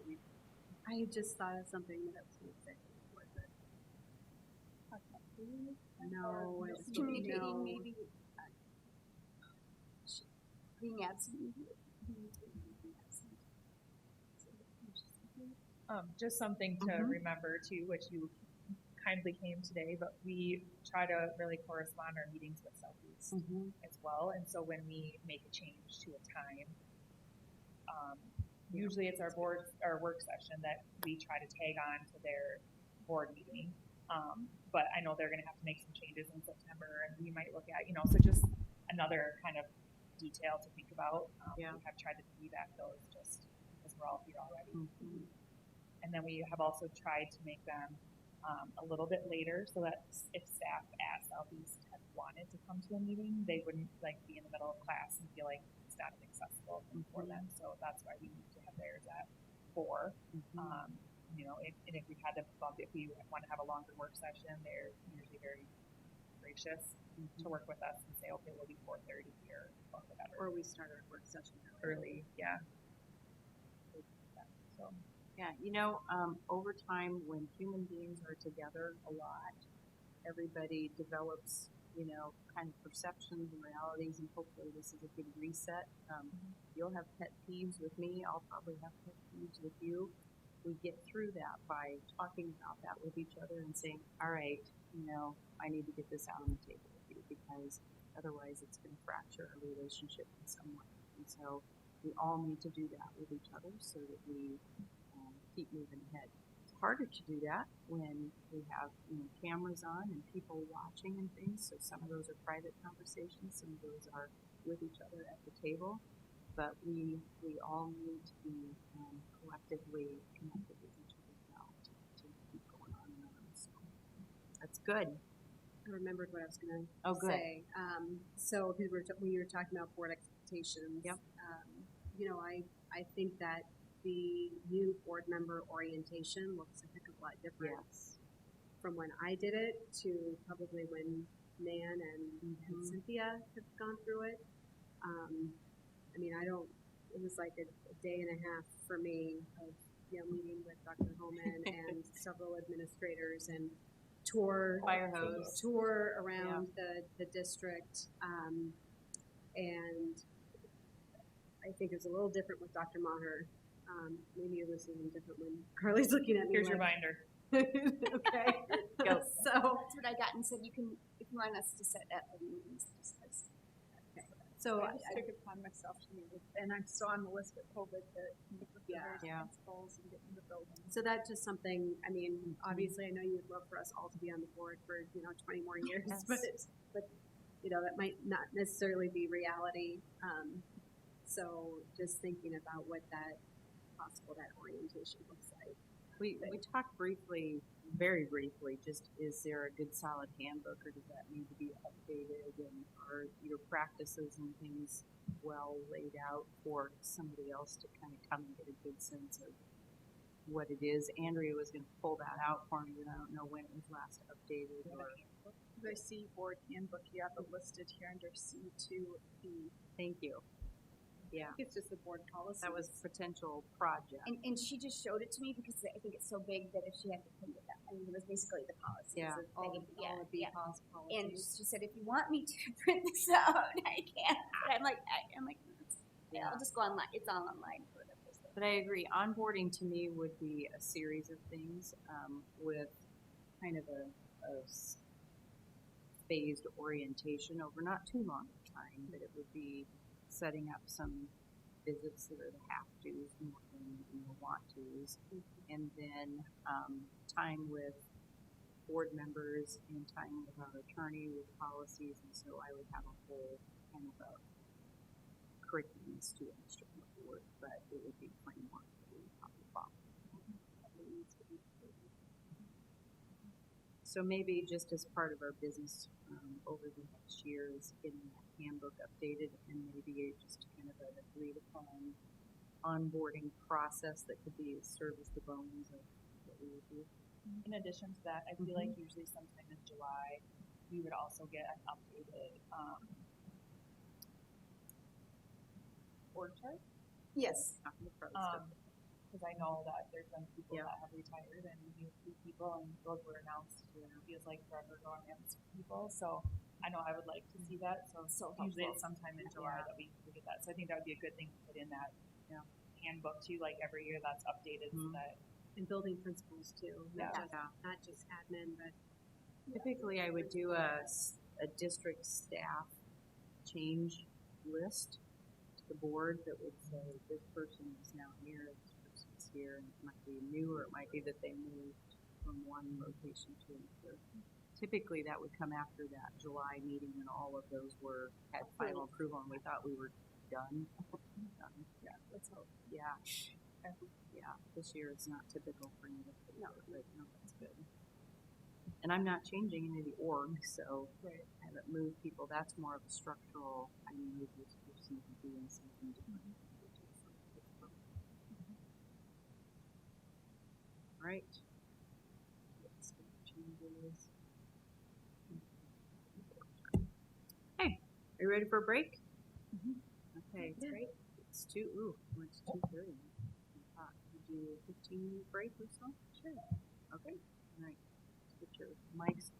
I just thought of something that I was going to say. Was it? No, it's Communicating, no. maybe being absent. Just something to remember too, which you kindly came today, but we try to really correspond our meetings with Southeast as well. And so when we make a change to a time, usually it's our work session that we try to tag on to their board meeting. But I know they're going to have to make some changes in September, and we might look at, so just another kind of detail to think about. We have tried to piggyback those just because we're all here already. And then we have also tried to make them a little bit later, so that if staff at Southeast had wanted to come to a meeting, they wouldn't be in the middle of class and feel like it's not an accessible thing for them. So that's why we need to have theirs at 4. If we had to bump, if we want to have a longer work session, they're usually very gracious to work with us and say, okay, we'll be 4:30 here or whatever. Or we start our work session Early, yeah. So. Yeah, over time, when human beings are together a lot, everybody develops, kind of perceptions and realities, and hopefully this is a good reset. You'll have pet peeves with me. I'll probably have pet peeves with you. We get through that by talking about that with each other and saying, all right, I need to get this out on the table with you, because otherwise it's going to fracture a relationship in some way. And so we all need to do that with each other so that we keep moving ahead. It's harder to do that when we have cameras on and people watching and things. So some of those are private conversations, some of those are with each other at the table. But we all need to be collectively connected with each other now to keep going on and on. So that's good. I remembered what I was going to good. say. So we were talking about board expectations. Yep. I think that the new board member orientation looks a heck of a lot different from when I did it to probably when Nan and Cynthia have gone through it. It was like a day and a half for me of meeting with Dr. Homan and several administrators, and tour Fire hose. tour around the district, and I think it was a little different with Dr. Maher. Maybe it was even different when Carly's looking at me. Here's your like, binder. okay. Go. So That's what I got and said you can, if you want us to set up a meeting, discuss. so I just took it upon myself to meet with, and I'm still on the list with COVID to meet with the Yeah. various Yeah. principals and get in the building. So that's just something, I mean, obviously I know you would love for us all to be on the board for, 20 more years, Yes. but, that might not necessarily be reality. So just thinking about what that orientation looks like. We talked briefly, very briefly, just is there a good solid handbook or does that need to be updated and are your practices and things well laid out for somebody else to kind of come and get a good sense of what it is? Andrea was gonna pull that out for me, but I don't know when it was last updated or, The C board handbook, you have it listed here under C2B. thank you. Yeah, It's just the board policy. that was potential project. And she just showed it to me because I think it's so big that if she had to print it out, I mean, it was basically the policies. Yeah. of all Peggy. of the policies. And she said, if you want me to print this out, I can. But I'm like, Yeah. I'll just go online. It's all online for the person. But I agree, onboarding to me would be a series of things, with kind of a phased orientation over not too long a time, but it would be setting up some visits that are the have-tos more than the want-tos. And then, time with board members and time with our attorney with policies, and so I would have a whole kind of a curriculum to administer the board, but it would be framework that we would probably follow. So maybe just as part of our business, over the next year is getting that handbook updated and maybe just kind of an agreed upon onboarding process that could be serve as the bones of what we would do. In addition to that, I feel like usually sometime in July, we would also get an updated org chart. Yes. Not in the pro stuff. Because I know that there's been people Yeah. that have retired and new people, and those were announced. Feels like forever ago on Amazon people. So I know I would like to see that. So usually it's sometime in July Yeah. that we get that. So I think that would be a good thing to put in that handbook too. Like every year that's updated so that And building principles too, Yeah. not just admin, but Typically, I would do a district staff change list to the board that would say this person is now here, this person's here, and it might be new or it might be that they moved from one location to another. Typically, that would come after that July meeting when all of those had final approval and we thought we were done. Done. yeah, let's hope. Yeah. Yeah, this year is not typical for me, but no, that's good. And I'm not changing any of the org, so Right. I haven't moved people. That's more of a structural, I move this person to doing something different. All right. Let's go changes. Hey, are you ready for a break? Okay, Yeah. great. It's 2:30. Could you do a 15-minute break or so? Sure. Okay, all right. Let's get your mics